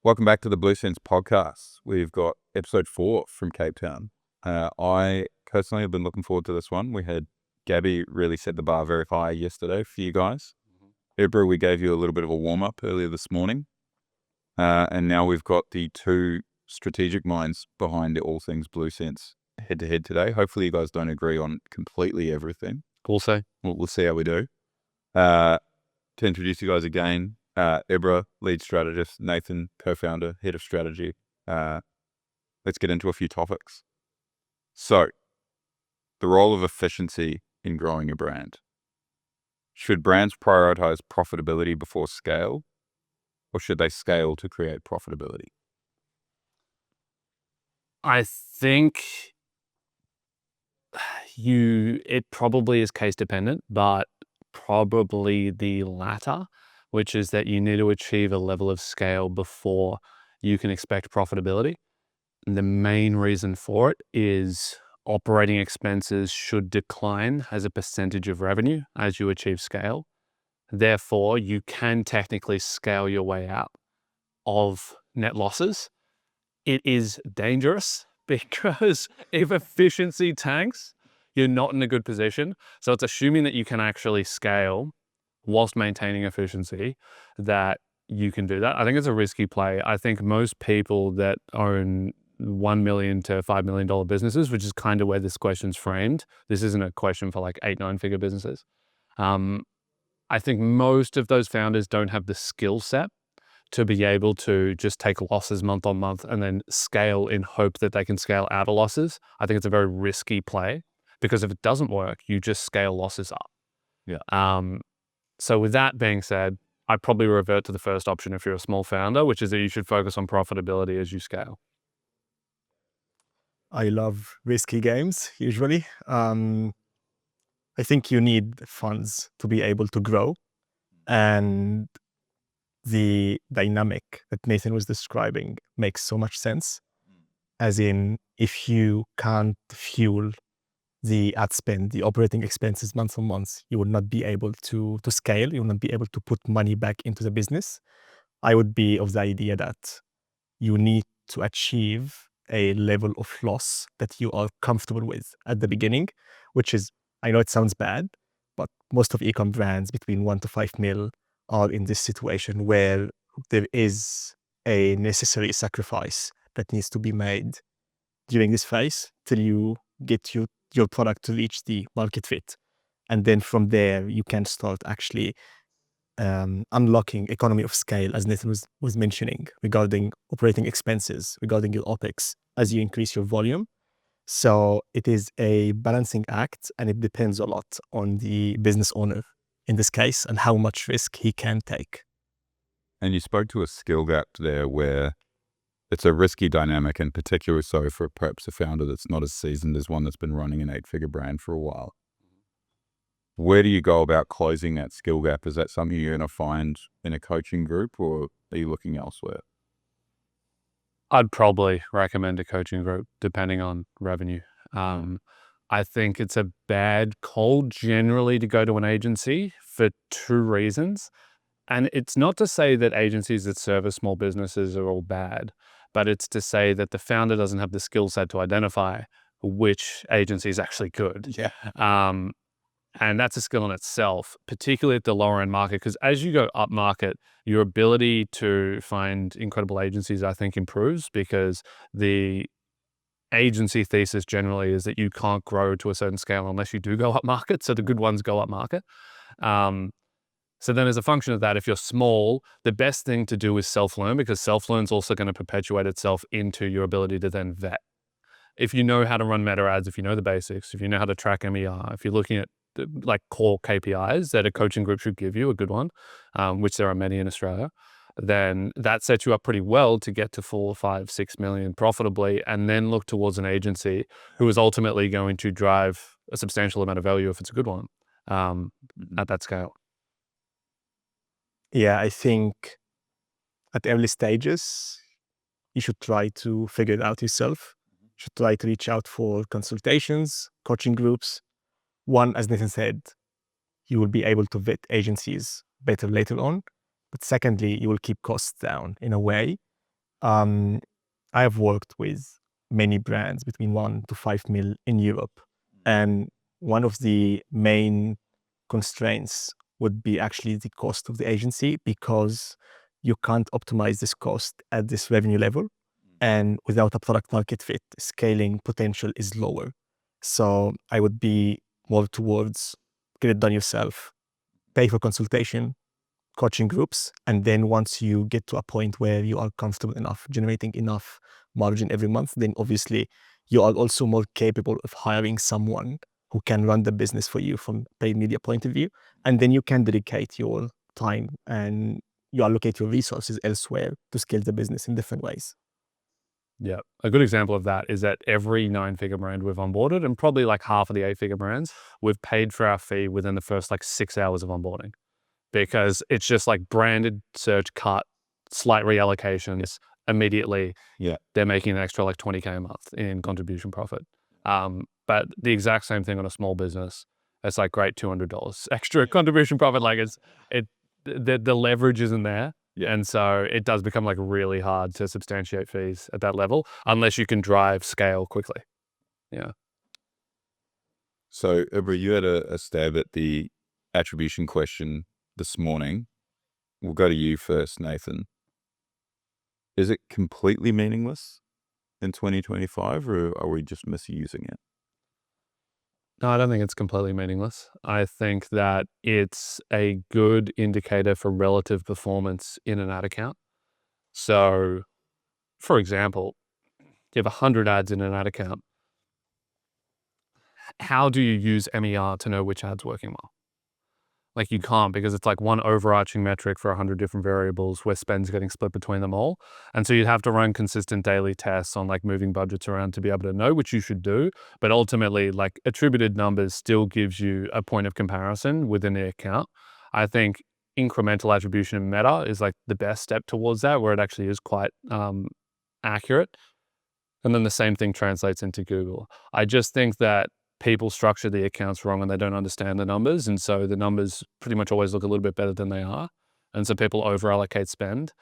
Welcome back to the Blue Sense podcast. We've got episode 4 from Cape Town. I personally have been looking forward to this one. We had Gabby really set the bar very high yesterday for you guys. Ibra, we gave you a little bit of a warm-up earlier this morning. And now we've got the two strategic minds behind all things Blue Sense head-to-head today. Hopefully you guys don't agree on completely everything. We'll see. We'll see how we do. To introduce you guys again, Ibra, lead strategist, Nathan, co-founder, head of strategy. Let's get into a few topics. So, the role of efficiency in growing a brand. Should brands prioritize profitability before scale, or should they scale to create profitability? I think it probably is case dependent, but probably the latter, which is that you need to achieve a level of scale before you can expect profitability. And the main reason for it is operating expenses should decline as a percentage of revenue as you achieve scale. Therefore, you can technically scale your way out of net losses. It is dangerous because if efficiency tanks, you're not in a good position. So it's assuming that you can actually scale whilst maintaining efficiency that you can do that. I think it's a risky play. I think most people that own $1 million to $5 million businesses, which is kind of where this question's framed. This isn't a question for like 8-9 figure businesses. I think most of those founders don't have the skill set to be able to just take losses month on month and then scale in hope that they can scale out of losses. I think it's a very risky play because if it doesn't work, you just scale losses up. Yeah. So with that being said, I'd probably revert to the first option if you're a small founder, which is that you should focus on profitability as you scale. I love risky games, usually. I think you need funds to be able to grow. And the dynamic that Nathan was describing makes so much sense. As in, if you can't fuel the ad spend, the operating expenses month on month, you will not be able to scale. You will not be able to put money back into the business. I would be of the idea that you need to achieve a level of loss that you are comfortable with at the beginning, which is, I know it sounds bad, but most of ecom brands between 1 to 5 mil are in this situation where there is a necessary sacrifice that needs to be made during this phase till you get your product to reach the market fit. And then from there, you can start actually unlocking economy of scale, as Nathan was mentioning, regarding operating expenses, regarding your OPEX, as you increase your volume. So it is a balancing act, and it depends a lot on the business owner in this case and how much risk he can take. And you spoke to a skill gap there where it's a risky dynamic, and particularly so for perhaps a founder that's not as seasoned as one that's been running an 8-figure brand for a while. Where do you go about closing that skill gap? Is that something you're going to find in a coaching group, or are you looking elsewhere? I'd probably recommend a coaching group depending on revenue. I think it's a bad call generally to go to an agency for 2 reasons. And it's not to say that agencies that service small businesses are all bad, but it's to say that the founder doesn't have the skill set to identify which agency is actually good. Yeah. And that's a skill in itself, particularly at the lower end market, because as you go up market, your ability to find incredible agencies, I think, improves because the agency thesis generally is that you can't grow to a certain scale unless you do go up market. So the good ones go up market. So then as a function of that, if you're small, the best thing to do is self-learn, because self-learn is also going to perpetuate itself into your ability to then vet. If you know how to run meta ads, if you know the basics, if you know how to track MER, if you're looking at like core KPIs that a coaching group should give you, a good one, which there are many in Australia, then that sets you up pretty well to get to 4, 5, 6 million profitably, and then look towards an agency who is ultimately going to drive a substantial amount of value if it's a good one at that scale. Yeah, I think at early stages, you should try to figure it out yourself. You should try to reach out for consultations, coaching groups. One, as Nathan said, you will be able to vet agencies better later on. But secondly, you will keep costs down in a way. I have worked with many brands between 1 to 5 mil in Europe. And one of the main constraints would be actually the cost of the agency, because you can't optimize this cost at this revenue level. And without a product market fit, scaling potential is lower. So I would be more towards get it done yourself, pay for consultation, coaching groups. And then once you get to a point where you are comfortable enough, generating enough margin every month, then obviously you are also more capable of hiring someone who can run the business for you from paid media point of view. And then you can dedicate your time and you allocate your resources elsewhere to scale the business in different ways. Yeah. A good example of that is that every 9-figure brand we've onboarded, and probably like half of the 8-figure brands, we've paid for our fee within the first like 6 hours of onboarding, because it's just like branded search cut, slight reallocations immediately. Yeah. They're making an extra like 20K a month in contribution profit. But the exact same thing on a small business. It's like great $200 extra contribution profit. Like the leverage isn't there. Yeah. And so it does become like really hard to substantiate fees at that level unless you can drive scale quickly. Yeah. So, Ibra, you had a stab at the attribution question this morning. We'll go to you first, Nathan. Is it completely meaningless in 2025, or are we just misusing it? No, I don't think it's completely meaningless. I think that it's a good indicator for relative performance in an ad account. So, for example, you have 100 ads in an ad account. How do you use MER to know which ad's working well? Like, you can't, because it's like one overarching metric for 100 different variables where spend's getting split between them all. And so you'd have to run consistent daily tests on like moving budgets around to be able to know, which you should do. But ultimately, like, attributed numbers still gives you a point of comparison within the account. I think incremental attribution in Meta is like the best step towards that, where it actually is quite accurate. And then the same thing translates into Google. I just think that people structure the accounts wrong and they don't understand the numbers. And so the numbers pretty much always look a little bit better than they are. And so people over allocate spend,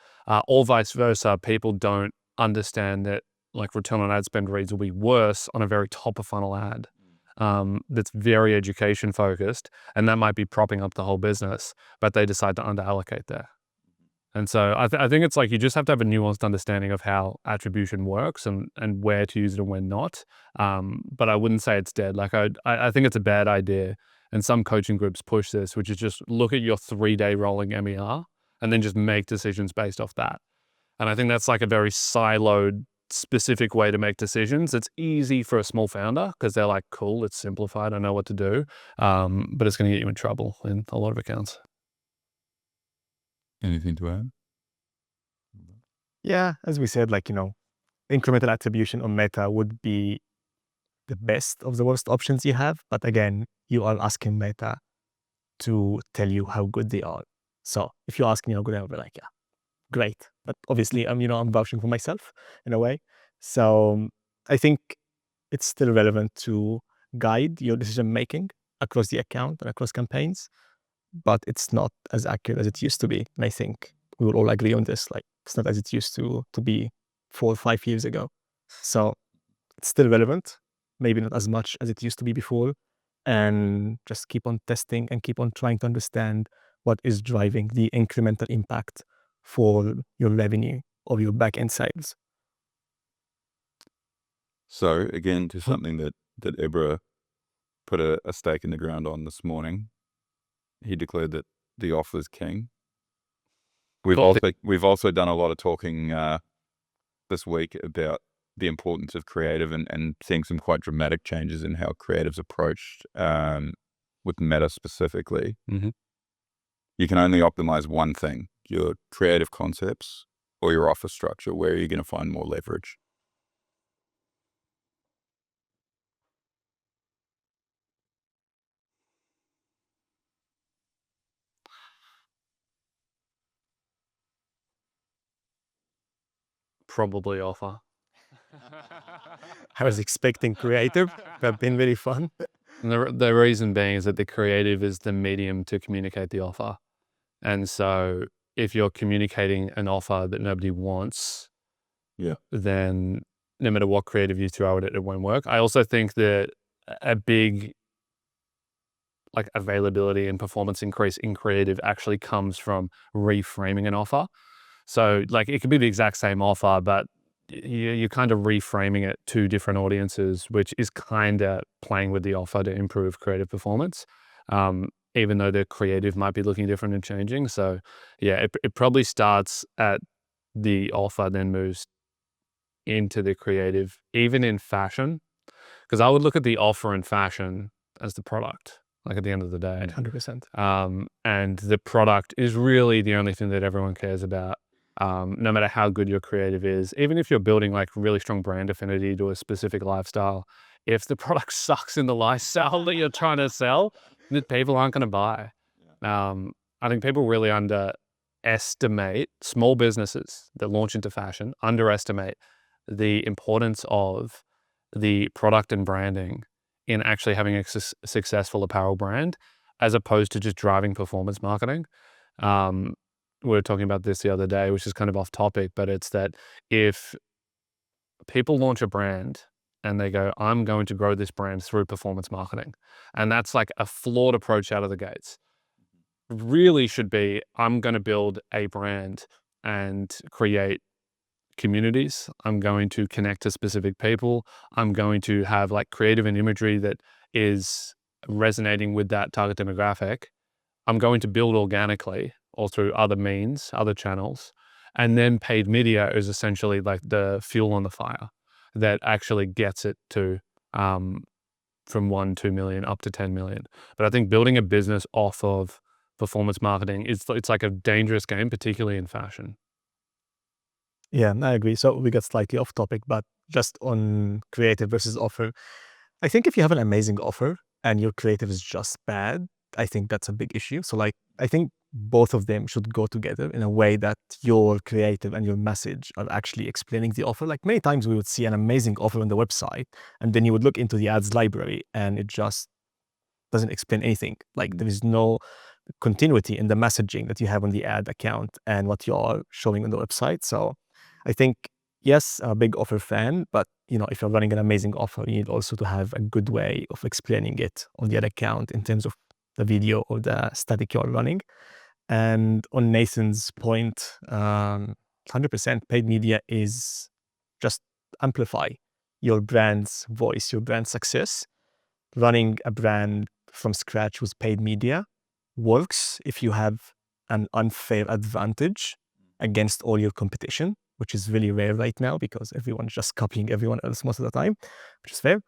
or vice versa. People don't understand that like return on ad spend reads will be worse on a very top of funnel ad that's very education focused. And that might be propping up the whole business, but they decide to under allocate there. And so I think it's like you just have to have a nuanced understanding of how attribution works and where to use it and when not. But I wouldn't say it's dead. Like I think it's a bad idea. And some coaching groups push this, which is just look at your 3-day rolling MER and then just make decisions based off that. And I think that's like a very siloed, specific way to make decisions. It's easy for a small founder because they're like, cool, it's simplified, I know what to do. But it's going to get you in trouble in a lot of accounts. Anything to add? Yeah, as we said, like, incremental attribution on Meta would be the best of the worst options you have. But again, you are asking Meta to tell you how good they are. So if you ask me how good I will be like, yeah, great. But obviously, I'm vouching for myself in a way. So I think it's still relevant to guide your decision making across the account and across campaigns, but it's not as accurate as it used to be. And I think we will all agree on this. Like, it's not as it used to be 4 or 5 years ago. So it's still relevant, maybe not as much as it used to be before. And just keep on testing and keep on trying to understand what is driving the incremental impact for your revenue or your back-end sales. So again, to something that Ibra put a stake in the ground on this morning, he declared that the offer is king. We've also done a lot of talking this week about the importance of creative and seeing some quite dramatic changes in how creatives approached with Meta specifically. Mm-hmm. You can only optimize one thing: your creative concepts or your offer structure. Where are you going to find more leverage? Probably offer. I was expecting creative. That's been very fun. And the reason being is that the creative is the medium to communicate the offer. And so if you're communicating an offer that nobody wants, then no matter what creative you throw at it, it won't work. I also think that a big like availability and performance increase in creative actually comes from reframing an offer. So like it could be the exact same offer, but you're kind of reframing it to different audiences, which is kind of playing with the offer to improve creative performance. Even though the creative might be looking different and changing. So yeah, it probably starts at the offer, then moves into the creative, even in fashion. Because I would look at the offer in fashion as the product, like at the end of the day. 100%. And the product is really the only thing that everyone cares about. No matter how good your creative is, even if you're building like really strong brand affinity to a specific lifestyle, if the product sucks in the lifestyle that you're trying to sell, then people aren't going to buy. I think people really underestimate small businesses that launch into fashion, underestimate the importance of the product and branding in actually having a successful apparel brand, as opposed to just driving performance marketing. We were talking about this the other day, which is kind of off topic, but it's that if people launch a brand and they go, I'm going to grow this brand through performance marketing, and that's like a flawed approach out of the gates. Really should be, I'm going to build a brand and create communities. I'm going to connect to specific people. I'm going to have like creative and imagery that is resonating with that target demographic. I'm going to build organically or through other means, other channels. And then paid media is essentially like the fuel on the fire that actually gets it to from 1-2 million up to 10 million. But I think building a business off of performance marketing, it's like a dangerous game, particularly in fashion. Yeah, I agree. So we got slightly off topic, but just on creative versus offer. I think if you have an amazing offer and your creative is just bad, I think that's a big issue. So like, I think both of them should go together in a way that your creative and your message are actually explaining the offer. Like many times we would see an amazing offer on the website and then you would look into the ads library and it just doesn't explain anything. Like there is no continuity in the messaging that you have on the ad account and what you are showing on the website. So I think, yes, I'm a big offer fan, but if you're running an amazing offer, you need also to have a good way of explaining it on the ad account in terms of the video or the static you're running. And on Nathan's point, 100% paid media is just amplify your brand's voice, your brand success. Running a brand from scratch with paid media works if you have an unfair advantage against all your competition, which is really rare right now because everyone's just copying everyone else most of the time, which is fair.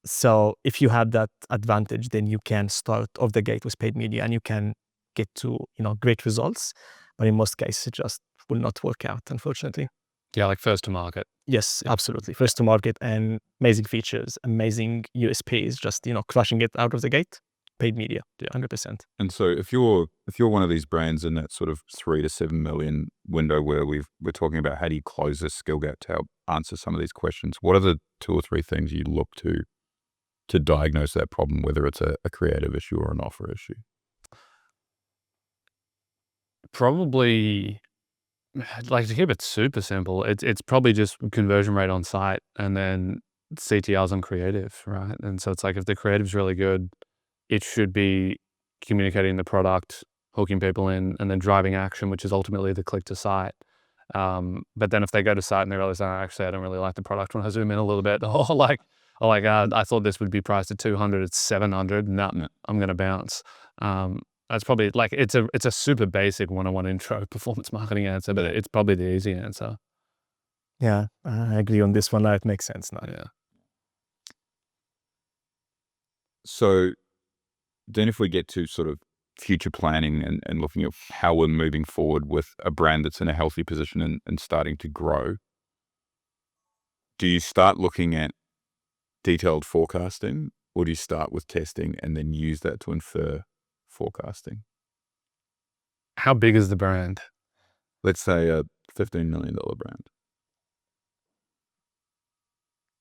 So if you have that advantage, then you can start off the gate with paid media and you can get to great results. But in most cases, it just will not work out, unfortunately. Yeah, like first to market. Yes, absolutely. First to market and amazing features, amazing USPs, just crushing it out of the gate. Paid media, 100%. And so if you're one of these brands in that sort of 3 to 7 million window where we're talking about how do you close this skill gap to help answer some of these questions, what are the 2 or 3 things you look to diagnose that problem, whether it's a creative issue or an offer issue? Probably, like, to keep it super simple, it's probably just conversion rate on site and then CTRs on creative, right? And so it's like if the creative's really good, it should be communicating the product, hooking people in, and then driving action, which is ultimately the click to site. But then if they go to site and they realize, actually, I don't really like the product when I zoom in a little bit, I thought this would be priced at 200, it's 700. No, I'm going to bounce. That's probably like, it's a super basic 101 intro performance marketing answer, but it's probably the easy answer. Yeah, I agree on this one. Now it makes sense now. Yeah. So then if we get to sort of future planning and looking at how we're moving forward with a brand that's in a healthy position and starting to grow, do you start looking at detailed forecasting or do you start with testing and then use that to infer forecasting? How big is the brand? Let's say a $15 million brand.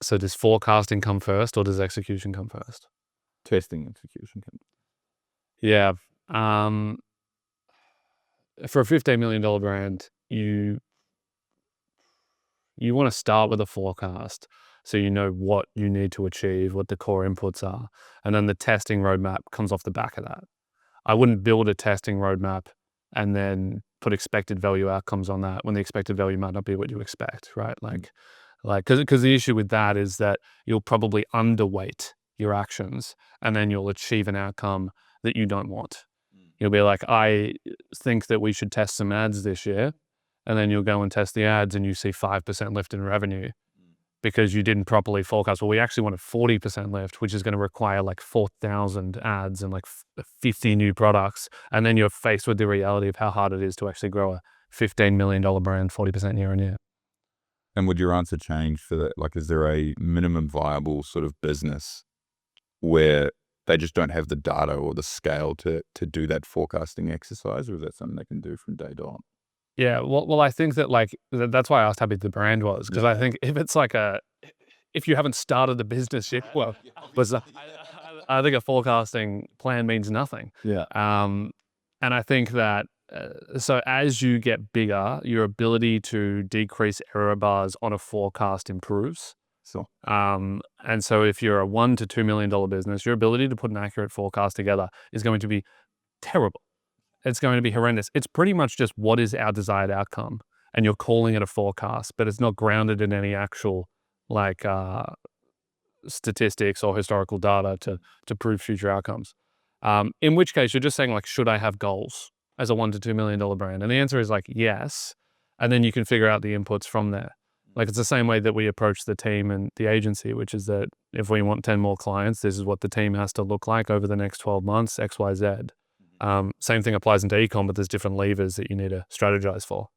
So does forecasting come first or does execution come first? Testing, execution. Yeah. For a $15 million brand, you want to start with a forecast so you know what you need to achieve, what the core inputs are, and then the testing roadmap comes off the back of that. I wouldn't build a testing roadmap and then put expected value outcomes on that when the expected value might not be what you expect, right? Because the issue with that is that you'll probably underweight your actions and then you'll achieve an outcome that you don't want. You'll be like, I think that we should test some ads this year. And then you'll go and test the ads and you see 5% lift in revenue because you didn't properly forecast. Well, we actually want a 40% lift, which is going to require like 4,000 ads and like 50 new products. And then you're faced with the reality of how hard it is to actually grow a $15 million brand 40% year on year. And would your answer change for that? Like, is there a minimum viable sort of business where they just don't have the data or the scale to do that forecasting exercise, or is that something they can do from day dot? Yeah, well, I think that like that's why I asked how big the brand was, because I think if it's like if you haven't started the business yet, well, I think a forecasting plan means nothing. Yeah. And I think that so as you get bigger, your ability to decrease error bars on a forecast improves. So And so if you're a $1 to $2 million business, your ability to put an accurate forecast together is going to be terrible. It's going to be horrendous. It's pretty much just what is our desired outcome, and you're calling it a forecast, but it's not grounded in any actual like statistics or historical data to prove future outcomes. In which case, you're just saying like, should I have goals as a $1 to $2 million brand? And the answer is like yes, and then you can figure out the inputs from there. Like it's the same way that we approach the team and the agency, which is that if we want 10 more clients, this is what the team has to look like over the next 12 months, X, Y, Z. Same thing applies into ecom, but there's different levers that you need to strategize for.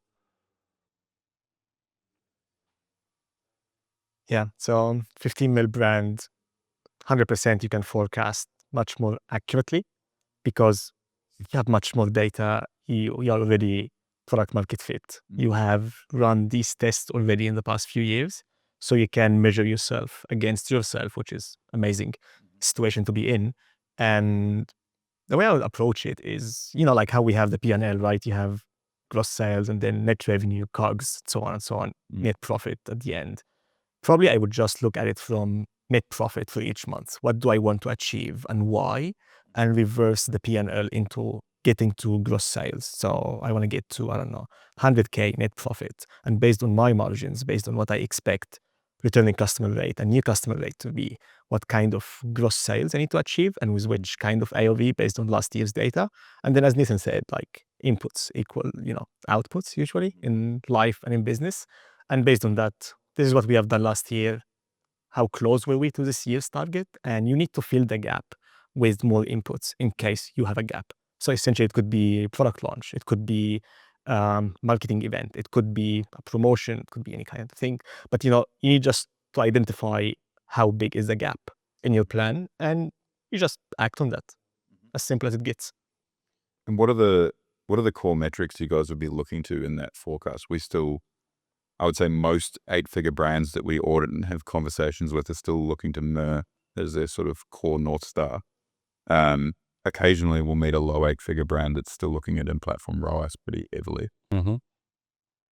Yeah. So 15 mil brand, 100% you can forecast much more accurately because you have much more data. You are already product market fit. You have run these tests already in the past few years. So you can measure yourself against yourself, which is amazing situation to be in. And the way I would approach it is, like how we have the P&L, right? You have gross sales and then net revenue, COGS, so on and so on, net profit at the end. Probably I would just look at it from net profit for each month. What do I want to achieve and why? And reverse the P&L into getting to gross sales. So I want to get to, 100K net profit. And based on my margins, based on what I expect, returning customer rate and new customer rate to be, what kind of gross sales I need to achieve and with which kind of AOV based on last year's data. And then as Nathan said, like inputs equal, outputs usually in life and in business. And based on that, this is what we have done last year. How close were we to this year's target? And you need to fill the gap with more inputs in case you have a gap. So essentially it could be a product launch. It could be marketing event. It could be a promotion. It could be any kind of thing. But, you need just to identify how big is the gap in your plan and you just act on that. As simple as it gets. And what are the core metrics you guys would be looking to in that forecast? I would say most 8-figure brands that we audit and have conversations with are still looking to MER as their sort of core North Star. Occasionally we'll meet a low 8-figure brand that's still looking at in-platform ROAS pretty heavily. Mm-hmm.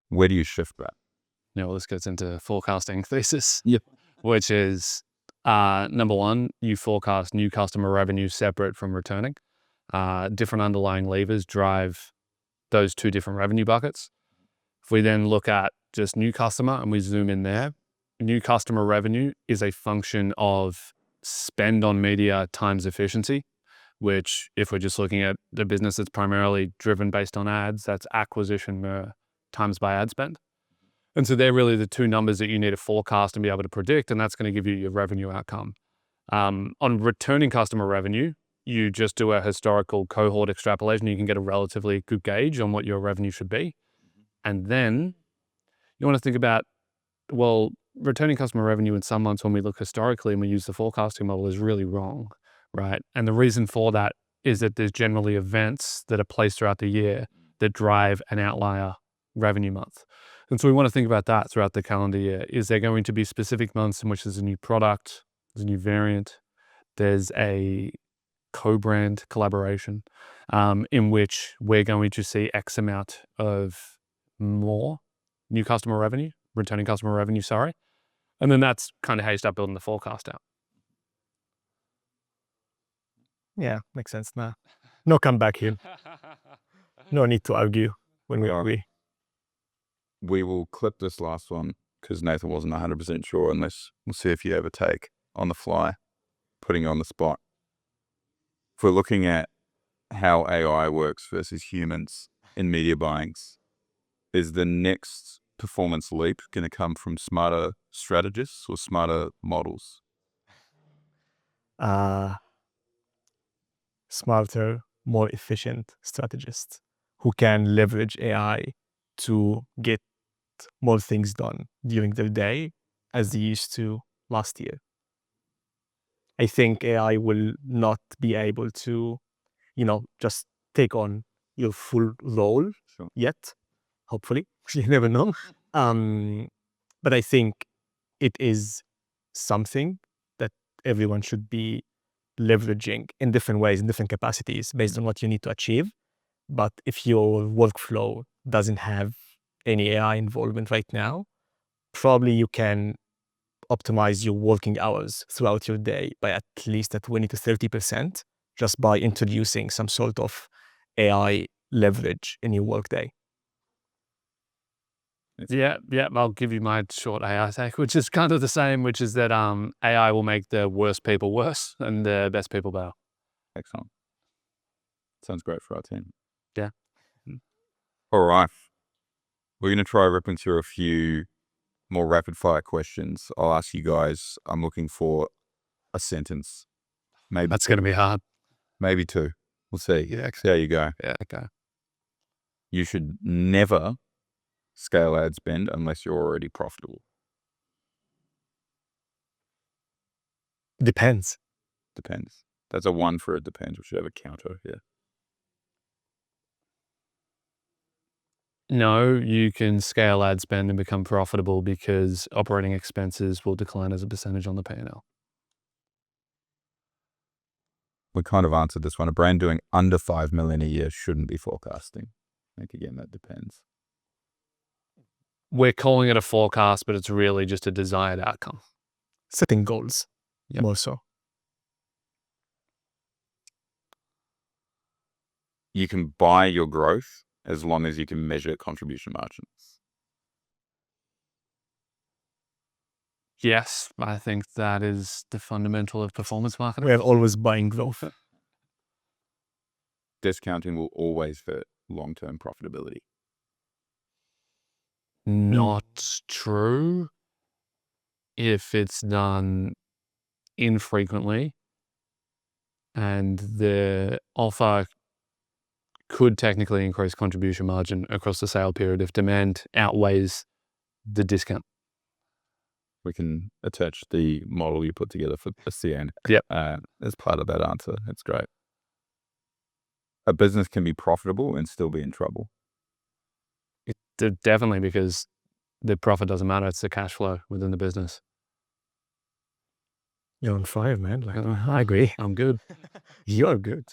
Where do you shift that? Yeah, well, this gets into forecasting thesis, Yep. which is number one, you forecast new customer revenue separate from returning. Different underlying levers drive those two different revenue buckets. If we then look at just new customer and we zoom in there, new customer revenue is a function of spend on media times efficiency, which if we're just looking at the business that's primarily driven based on ads, that's acquisition MER times by ad spend. And so they're really the two numbers that you need to forecast and be able to predict, and that's going to give you your revenue outcome. On returning customer revenue, you just do a historical cohort extrapolation. You can get a relatively good gauge on what your revenue should be. And then you want to think about, well, returning customer revenue in some months when we look historically and we use the forecasting model is really wrong, right? And the reason for that is that there's generally events that are placed throughout the year that drive an outlier revenue month. And so we want to think about that throughout the calendar year. Is there going to be specific months in which there's a new product, there's a new variant, there's a co-brand collaboration in which we're going to see X amount of more new customer revenue returning customer revenue, and then that's kind of how you start building the forecast out. Yeah, makes sense. No comeback here. No need to argue when we agree. We will clip this last one because Nathan wasn't 100% sure on this. We'll see if you have a take on the fly, putting you on the spot. If we're looking at how AI works versus humans in media buyings, is the next performance leap going to come from smarter strategists or smarter models? Smarter, more efficient strategists who can leverage AI to get more things done during their day as they used to last year. I think AI will not be able to, just take on your full role yet. Hopefully, you never know. But I think it is something that everyone should be leveraging in different ways, in different capacities, based on what you need to achieve. But if your workflow doesn't have any AI involvement right now, probably you can optimize your working hours throughout your day by at least 20 to 30% just by introducing some sort of AI leverage in your workday. Yeah, I'll give you my short AI take, which is kind of the same, which is that AI will make the worst people worse and the best people better. Excellent. Sounds great for our team. Yeah. All right. We're going to try ripping through a few more rapid fire questions. I'll ask you guys, I'm looking for a sentence. Maybe that's going to be hard. Maybe two. We'll see. Yeah. See how you go. Yeah. Okay. You should never scale ad spend unless you're already profitable. Depends. That's a one for it depends. We should have a counter here. No, you can scale ad spend and become profitable because operating expenses will decline as a percentage on the P&L. We kind of answered this one. A brand doing under 5 million a year shouldn't be forecasting. I think again, that depends. We're calling it a forecast, but it's really just a desired outcome. Setting goals, more so. You can buy your growth as long as you can measure contribution margins. Yes, I think that is the fundamental of performance marketing. We're always buying growth. Discounting will always hurt long-term profitability. Not true. If it's done infrequently and the offer could technically increase contribution margin across the sale period if demand outweighs the discount. We can attach the model you put together for CN. Yep. As part of that answer. It's great. A business can be profitable and still be in trouble. Definitely, because the profit doesn't matter. It's the cash flow within the business. You're on fire, man. I agree. I'm good. You're good.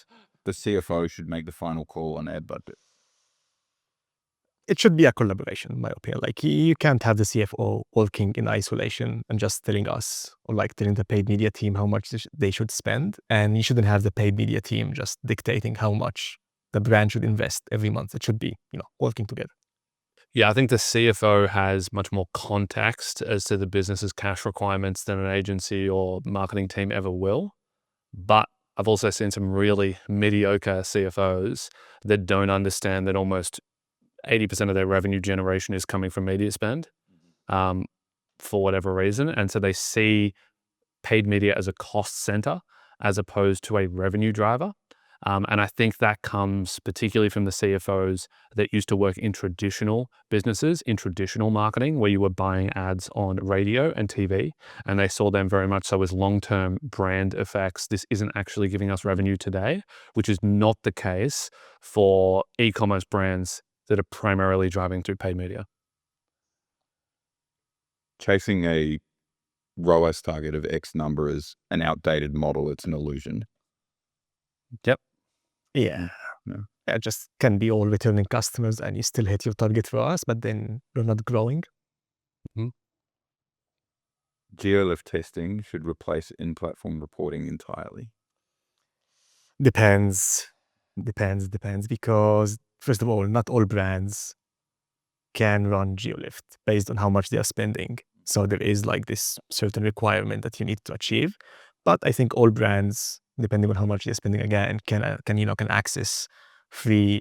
The CFO should make the final call on ad budget. It should be a collaboration, in my opinion. You can't have the CFO working in isolation and just telling us or telling the paid media team how much they should spend. And you shouldn't have the paid media team just dictating how much the brand should invest every month. It should be, working together. Yeah, I think the CFO has much more context as to the business's cash requirements than an agency or marketing team ever will. But I've also seen some really mediocre CFOs that don't understand that almost 80% of their revenue generation is coming from media spend for whatever reason. And so they see paid media as a cost center as opposed to a revenue driver. And I think that comes particularly from the CFOs that used to work in traditional businesses, in traditional marketing, where you were buying ads on radio and TV, and they saw them very much so as long-term brand effects. This isn't actually giving us revenue today, which is not the case for e-commerce brands that are primarily driving through paid media. Chasing a ROAS target of X number is an outdated model. It's an illusion. Yep. Yeah. It just can be all returning customers and you still hit your target ROAS, but then you're not growing. Geolift testing should replace in-platform reporting entirely. Depends. Because first of all, not all brands can run Geolift based on how much they are spending. So there is like this certain requirement that you need to achieve. But I think all brands, depending on how much they're spending, again, can access the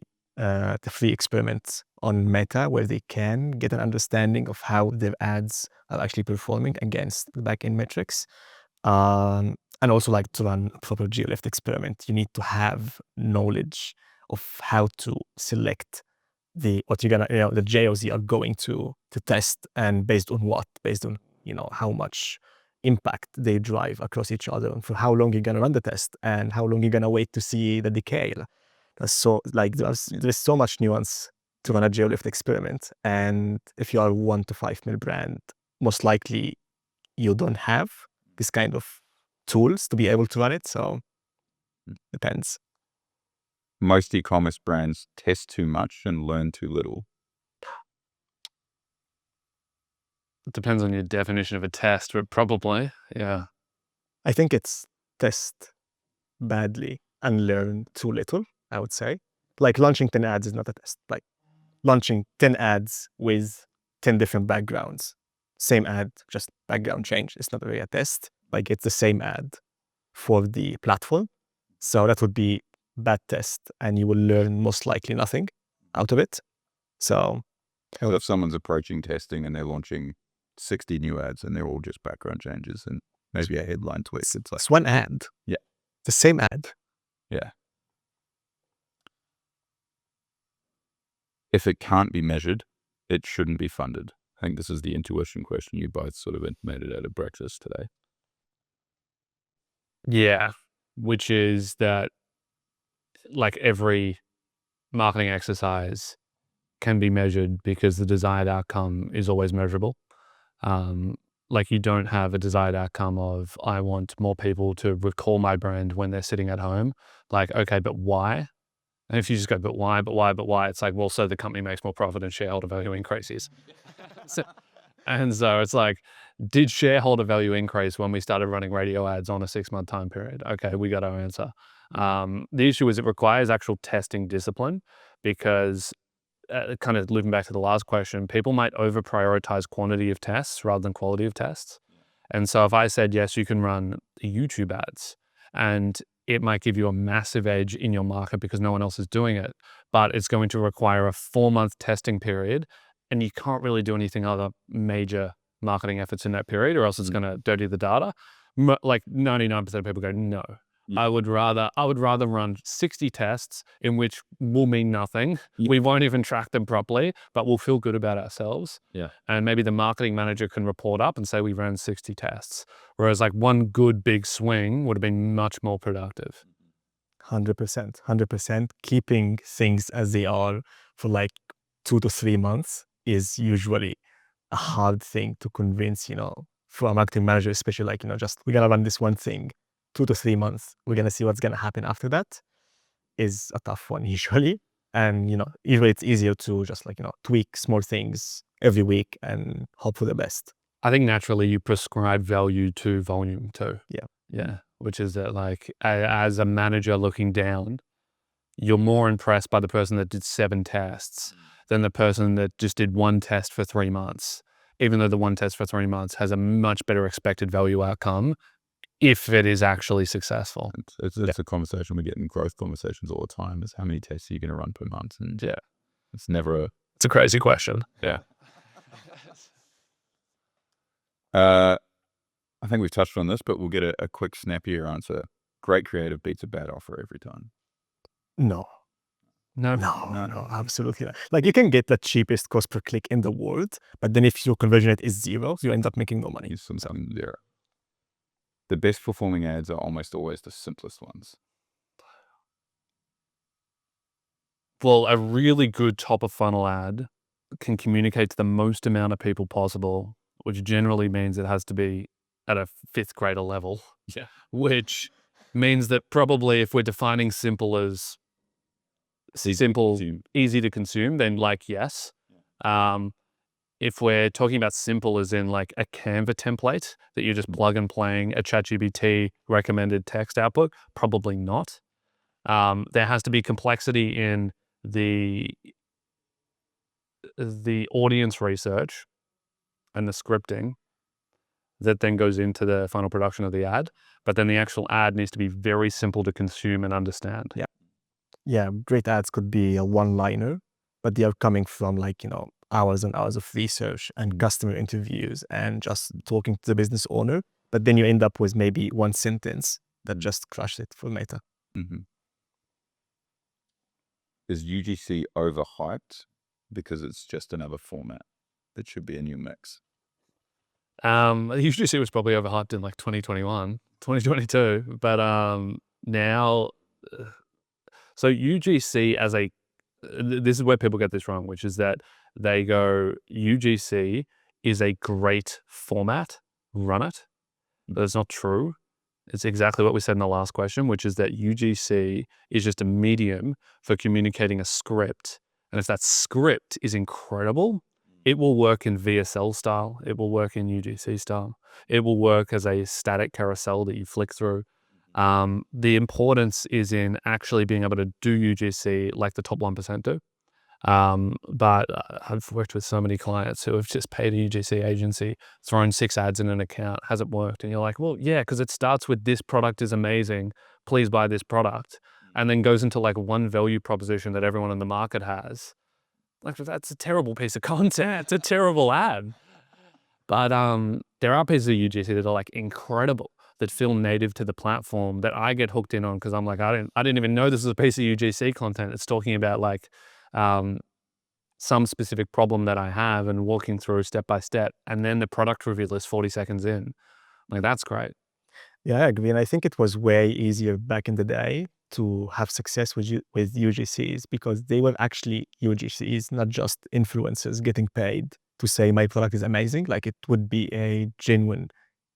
free experiments on Meta, where they can get an understanding of how their ads are actually performing against the backend metrics. And also, like, to run a proper Geolift experiment, you need to have knowledge of how to select the JOs you are going to test, and based on what, how much impact they drive across each other, and for how long you're gonna run the test, and how long you're gonna wait to see the decay. So like there's so much nuance to run a Geolift experiment, and if you are 1 to 5 mil brand, most likely you don't have this kind of tools to be able to run it. So depends. Most e-commerce brands test too much and learn too little. It depends on your definition of a test, but probably, yeah. I think it's test badly and learn too little, I would say. Like launching 10 ads is not a test. Like launching 10 ads with 10 different backgrounds, same ad, just background change. It's not really a test. Like it's the same ad for the platform. So that would be bad test, and you will learn most likely nothing out of it. So if someone's approaching testing and they're launching 60 new ads and they're all just background changes and maybe a headline tweak, it's like it's one ad. Yeah. The same ad. Yeah. If it can't be measured, it shouldn't be funded. I think this is the intuition question you both sort of intimated out of breakfast today. Yeah, which is that like every marketing exercise can be measured because the desired outcome is always measurable. Like you don't have a desired outcome of, I want more people to recall my brand when they're sitting at home. Like, okay, but why? And if you just go, but why? It's like, well, so the company makes more profit and shareholder value increases. So it's like, did shareholder value increase when we started running radio ads on a 6-month time period? Okay, we got our answer. The issue is it requires actual testing discipline, because kind of looping back to the last question, people might over prioritize quantity of tests rather than quality of tests. And so if I said, yes, you can run YouTube ads and it might give you a massive edge in your market because no one else is doing it, but it's going to require a 4-month testing period, and you can't really do anything other major marketing efforts in that period, or else it's going to dirty the data. Like 99% of people go, no. I would rather run 60 tests in which will mean nothing. We won't even track them properly, but we'll feel good about ourselves. Yeah. And maybe the marketing manager can report up and say we ran 60 tests. Whereas like one good big swing would have been much more productive. 100%. Keeping things as they are for like 2 to 3 months is usually a hard thing to convince, for a marketing manager, especially like, just we're going to run this one thing 2 to 3 months. We're going to see what's going to happen after that is a tough one usually. And, usually it's easier to just like, tweak small things every week and hope for the best. I think naturally you prescribe value to volume too. Yeah. Yeah. Which is that like as a manager looking down, you're more impressed by the person that did 7 tests than the person that just did 1 test for 3 months, even though the 1 test for 3 months has a much better expected value outcome if it is actually successful. It's a conversation we get in growth conversations all the time, is how many tests are you going to run per month? And yeah, it's never it's a crazy question. Yeah. I think we've touched on this, but we'll get a quick snappier answer. Great creative beats a bad offer every time. No, absolutely not. Like you can get the cheapest cost per click in the world, but then if your conversion rate is 0, you end up making no money. Something 0. The best performing ads are almost always the simplest ones. Well, a really good top of funnel ad can communicate to the most amount of people possible, which generally means it has to be at a 5th grader level. Yeah. Which means that probably if we're defining simple as simple, easy to consume, then like yes. if we're talking about simple as in like a Canva template that you're just plug and playing a ChatGPT recommended text output, probably not. There has to be complexity in the audience research and the scripting that then goes into the final production of the ad. But then the actual ad needs to be very simple to consume and understand. Yeah, great ads could be a one-liner, but they are coming from like, hours and hours of research and customer interviews and just talking to the business owner. But then you end up with maybe one sentence that just crushed it for Meta. Is UGC overhyped because it's just another format that should be in your mix? UGC was probably overhyped in like 2021, 2022, but now, so UGC as a, this is where people get this wrong, which is that they go, UGC is a great format, run it. That's not true. It's exactly what we said in the last question, which is that UGC is just a medium for communicating a script. And if that script is incredible, it will work in VSL style. It will work in UGC style. It will work as a static carousel that you flick through. The importance is in actually being able to do UGC like the top 1% do. But I've worked with so many clients who have just paid a UGC agency, thrown 6 ads in an account, hasn't worked. And you're like, well, yeah, because it starts with this product is amazing, please buy this product. And then goes into like one value proposition that everyone in the market has. Like, that's a terrible piece of content. It's a terrible ad. But there are pieces of UGC that are like incredible, that feel native to the platform, that I get hooked in on because I'm like, I didn't even know this was a piece of UGC content. It's talking about like some specific problem that I have and walking through step by step, and then the product reveal is 40 seconds in. Like, that's great. Yeah, I agree. And I think it was way easier back in the day to have success with UGCs because they were actually UGCs, not just influencers getting paid to say my product is amazing. Like, it would be a genuine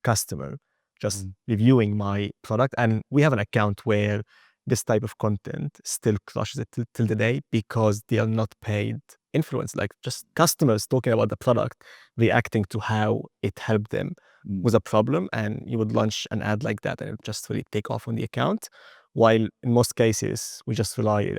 customer just reviewing my product. And we have an account where this type of content still crushes it till the day because they are not paid influence, like just customers talking about the product, reacting to how it helped them with a problem. And you would launch an ad like that and it just really take off on the account. While in most cases, we just rely,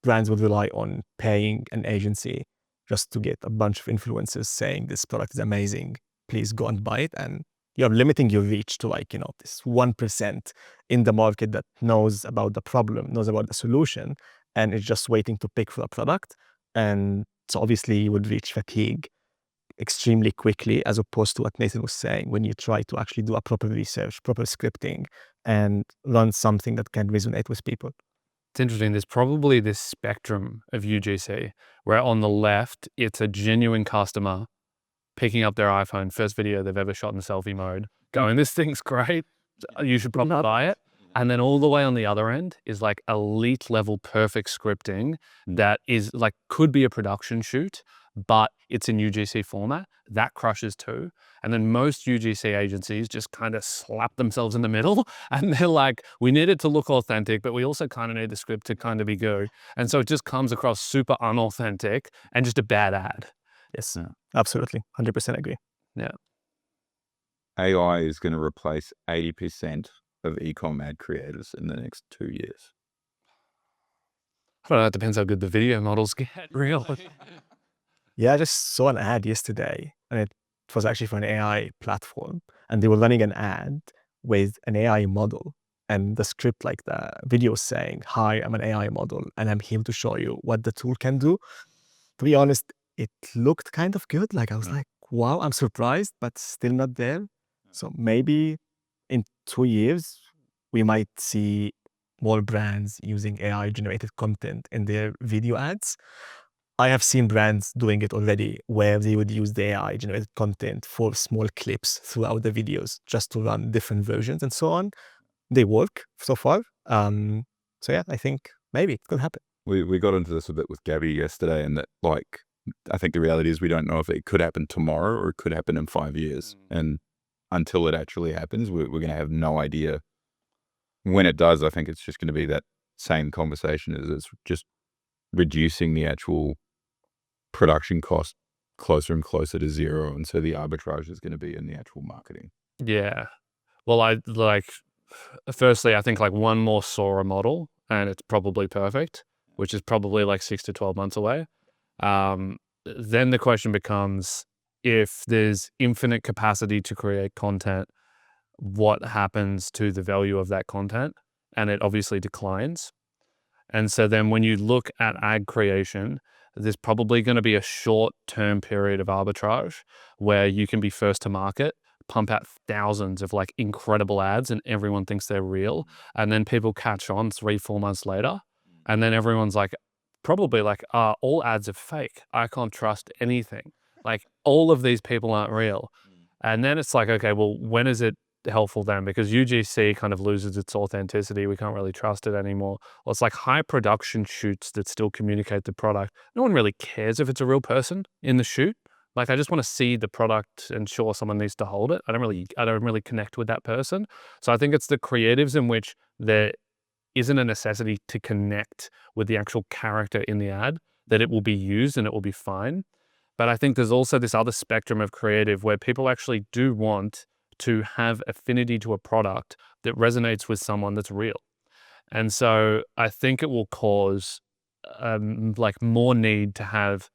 brands would rely on paying an agency just to get a bunch of influencers saying this product is amazing, please go and buy it. And you're limiting your reach to like, this 1% in the market that knows about the problem, knows about the solution, and is just waiting to pick for a product. And so obviously you would reach fatigue extremely quickly, as opposed to what Nathan was saying, when you try to actually do a proper research, proper scripting, and run something that can resonate with people. It's interesting. There's probably this spectrum of UGC where on the left, it's a genuine customer picking up their iPhone, first video they've ever shot in selfie mode, going, this thing's great, you should probably buy it. And then all the way on the other end is like elite level perfect scripting that is like, could be a production shoot, but it's in UGC format. That crushes too. And then most UGC agencies just kind of slap themselves in the middle and they're like, we need it to look authentic, but we also kind of need the script to kind of be good. And so it just comes across super unauthentic and just a bad ad. Yes, absolutely. 100% agree. Yeah. AI is going to replace 80% of ecom ad creators in the next 2 years. I don't know. It depends how good the video models get, really. Yeah, I just saw an ad yesterday, and it was actually for an AI platform, and they were running an ad with an AI model, and the script, like the video saying, hi, I'm an AI model, and I'm here to show you what the tool can do. To be honest, it looked kind of good. Like, I was like, wow, I'm surprised, but still not there. So maybe in 2 years, we might see more brands using AI-generated content in their video ads. I have seen brands doing it already, where they would use the AI-generated content for small clips throughout the videos just to run different versions and so on. They work so far. So yeah, I think maybe it could happen. We got into this a bit with Gabby yesterday, and that, like, I think the reality is we don't know if it could happen tomorrow or it could happen in 5 years. And until it actually happens, we're going to have no idea. When it does, I think it's just going to be that same conversation, is it's just reducing the actual production cost closer and closer to zero, and so the arbitrage is going to be in the actual marketing. Yeah. Well, firstly, I think like one more Sora model and it's probably perfect, which is probably like 6 to 12 months away. Then the question becomes, if there's infinite capacity to create content, what happens to the value of that content? And it obviously declines. And so then when you look at ad creation, there's probably going to be a short-term period of arbitrage where you can be first to market, pump out thousands of like incredible ads and everyone thinks they're real. And then people catch on 3-4 months later. And then everyone's like, probably like, all ads are fake. I can't trust anything. Like all of these people aren't real. And then it's like, okay, well, when is it helpful then? Because UGC kind of loses its authenticity. We can't really trust it anymore. Well, it's like high production shoots that still communicate the product. No one really cares if it's a real person in the shoot. Like I just want to see the product and sure someone needs to hold it. I don't really connect with that person. So I think it's the creatives in which there isn't a necessity to connect with the actual character in the ad, that it will be used and it will be fine. But I think there's also this other spectrum of creative where people actually do want to have affinity to a product that resonates with someone that's real. And so I think it will cause like more need to have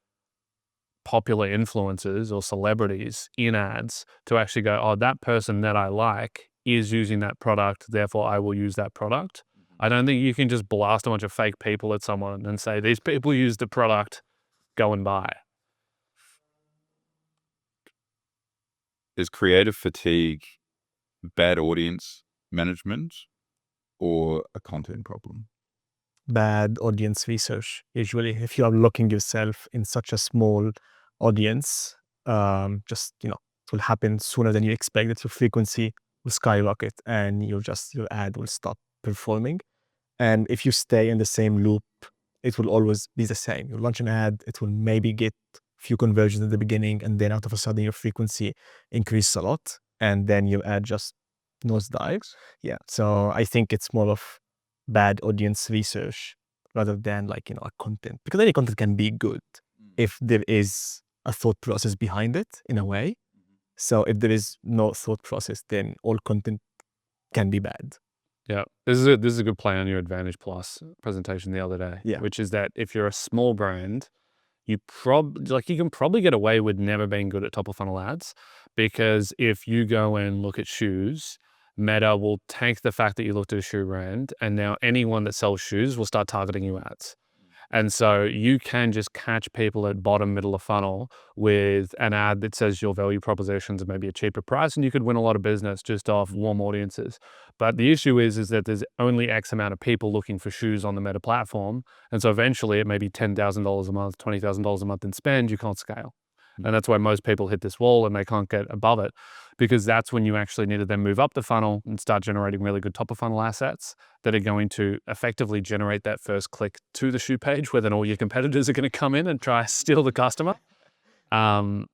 popular influencers or celebrities in ads to actually go, oh, that person that I like is using that product, therefore I will use that product. I don't think you can just blast a bunch of fake people at someone and say, these people use the product, go and buy. Is creative fatigue bad audience management or a content problem? Bad audience research. Usually, if you are locking yourself in such a small audience, it will happen sooner than you expect. That your frequency will skyrocket and your ad will stop performing. And if you stay in the same loop, it will always be the same. You launch an ad, it will maybe get a few conversions at the beginning, and then out of a sudden your frequency increases a lot, and then your ad just nosedives. Yeah. So I think it's more of bad audience research rather than a content, because any content can be good if there is a thought process behind it in a way. So if there is no thought process, then all content can be bad. Yeah, this is a good play on your Advantage Plus presentation the other day. Yeah. Which is that if you're a small brand, you can probably get away with never being good at top of funnel ads, because if you go and look at shoes, Meta will take the fact that you looked at a shoe brand, and now anyone that sells shoes will start targeting you ads. And so you can just catch people at bottom, middle of funnel with an ad that says your value propositions are maybe a cheaper price, and you could win a lot of business just off warm audiences. But the issue is that there's only X amount of people looking for shoes on the Meta platform. And so eventually it may be $10,000 a month, $20,000 a month in spend, you can't scale. And that's why most people hit this wall and they can't get above it, because that's when you actually need to then move up the funnel and start generating really good top of funnel assets that are going to effectively generate that first click to the shoe page, where then all your competitors are going to come in and try to steal the customer. And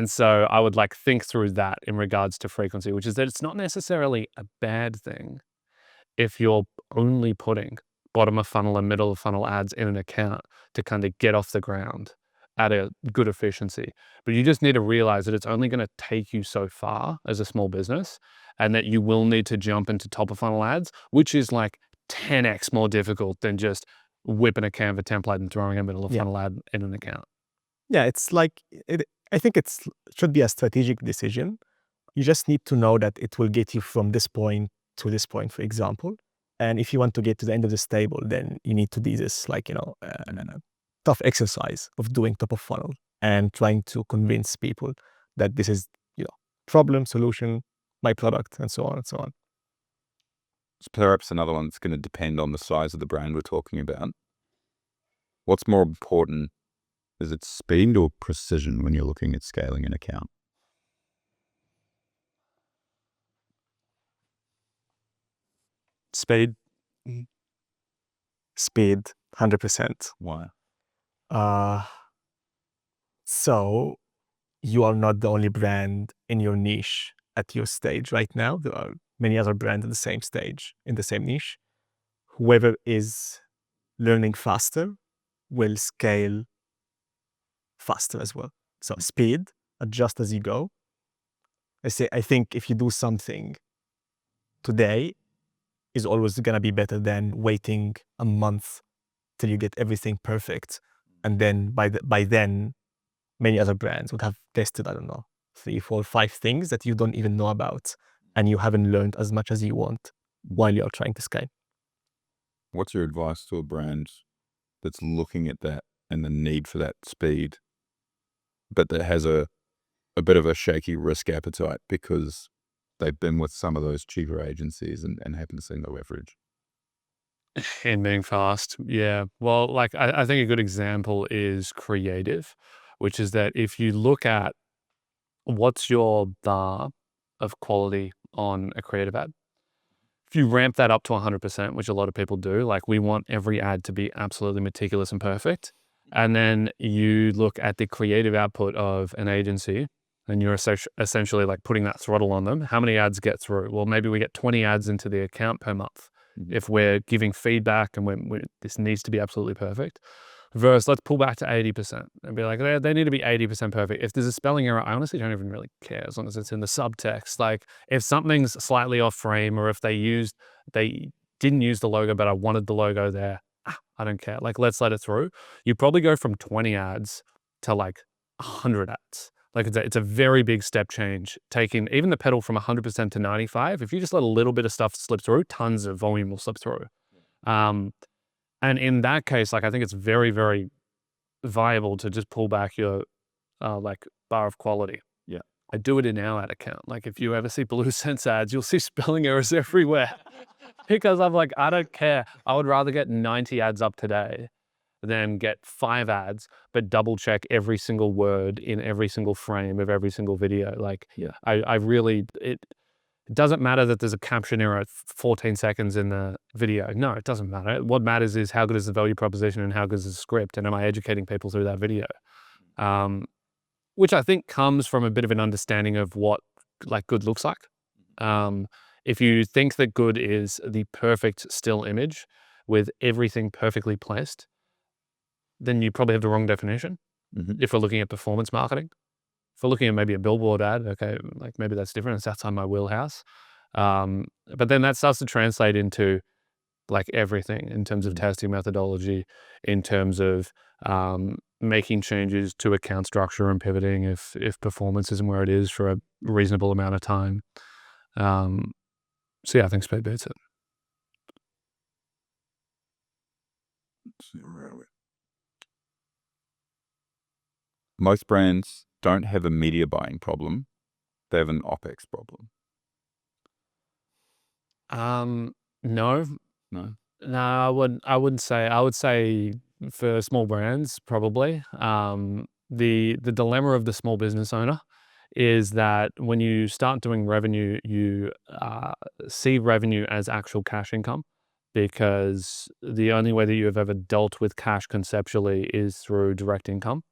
so I would think through that in regards to frequency, which is that it's not necessarily a bad thing if you're only putting bottom of funnel and middle of funnel ads in an account to kind of get off the ground at a good efficiency. But you just need to realize that it's only going to take you so far as a small business, and that you will need to jump into top of funnel ads, which is like 10x more difficult than just whipping a Canva template and throwing a middle of funnel ad in an account. Yeah, it's like, I think it should be a strategic decision. You just need to know that it will get you from this point to this point, for example. And if you want to get to the end of this table, then you need to do this tough exercise of doing top of funnel and trying to convince people that this is, problem, solution, my product, and so on and so on. So perhaps another one that's going to depend on the size of the brand we're talking about. What's more important? Is it speed or precision when you're looking at scaling an account? Speed. Speed, 100%. Why? So you are not the only brand in your niche at your stage right now. There are many other brands in the same stage, in the same niche. Whoever is learning faster will scale faster as well. So speed, adjust as you go. I think if you do something today, is always going to be better than waiting a month till you get everything perfect. And then by then, many other brands would have tested, I don't know, 3, 4, 5 things that you don't even know about, and you haven't learned as much as you want while you're trying to scale. What's your advice to a brand that's looking at that and the need for that speed, but that has a bit of a shaky risk appetite because they've been with some of those cheaper agencies and haven't seen the leverage? And being fast. Yeah. Well, like I think a good example is creative, which is that if you look at what's your bar of quality on a creative ad, if you ramp that up to 100%, which a lot of people do, like we want every ad to be absolutely meticulous and perfect. And then you look at the creative output of an agency and you're essentially like putting that throttle on them. How many ads get through? Well, maybe we get 20 ads into the account per month. If we're giving feedback and this needs to be absolutely perfect, versus let's pull back to 80% and be like, they need to be 80% perfect. If there's a spelling error, I honestly don't even really care as long as it's in the subtext. Like if something's slightly off frame or if they didn't use the logo, but I wanted the logo there, I don't care. Like let's let it through. You probably go from 20 ads to like 100 ads. Like it's a very big step change, taking even the pedal from 100% to 95. If you just let a little bit of stuff slip through, tons of volume will slip through. And in that case, like I think it's very, very viable to just pull back your like bar of quality. Yeah. I do it in our ad account. Like if you ever see Blue Sense ads, you'll see spelling errors everywhere because I'm like, I don't care. I would rather get 90 ads up today than get 5 ads, but double check every single word in every single frame of every single video. Like, Yeah. I really, it doesn't matter that there's a caption error at 14 seconds in the video. No, it doesn't matter. What matters is how good is the value proposition and how good is the script, and am I educating people through that video? Which I think comes from a bit of an understanding of what like good looks like. If you think that good is the perfect still image with everything perfectly placed, then you probably have the wrong definition. If we're looking at performance marketing. If we're looking at maybe a billboard ad, okay, like maybe that's different. It's outside my wheelhouse. But then that starts to translate into like everything in terms of testing methodology, in terms of making changes to account structure and pivoting if performance isn't where it is for a reasonable amount of time. So yeah, I think speed beats it. Most brands don't have a media buying problem. They have an OpEx problem. No, I wouldn't say. I would say for small brands, probably. The dilemma of the small business owner is that when you start doing revenue, you see revenue as actual cash income, because the only way that you have ever dealt with cash conceptually is through direct income.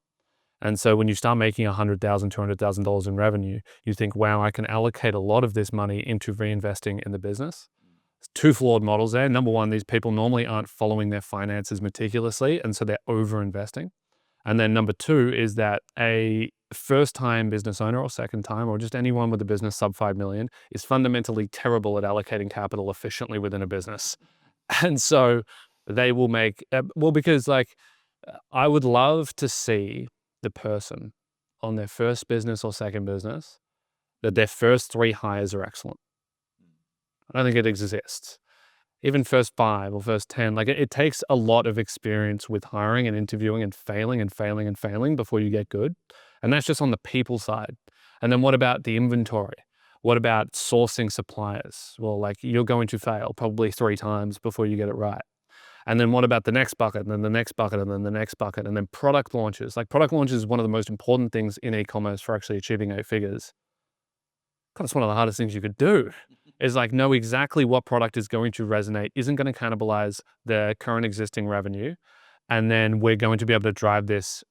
And so when you start making $100,000, $200,000 in revenue, you think, wow, I can allocate a lot of this money into reinvesting in the business. Two flawed models there. Number one, these people normally aren't following their finances meticulously, and so they're over-investing. And then number two is that a first-time business owner or second time, or just anyone with a business sub 5 million, is fundamentally terrible at allocating capital efficiently within a business. And so they will make, because like I would love to see the person on their first business or second business that their first 3 hires are excellent. I don't think it exists. Even first 5 or first 10, like it takes a lot of experience with hiring and interviewing and failing before you get good. And that's just on the people side. And then what about the inventory? What about sourcing suppliers? Well, like you're going to fail probably 3 times before you get it right. And then what about the next bucket, and then the next bucket, and then the next bucket, and then product launches? Like product launches is one of the most important things in e-commerce for actually achieving 8 figures. God, it's one of the hardest things you could do, is like know exactly what product is going to resonate, isn't going to cannibalize the current existing revenue. And then we're going to be able to drive this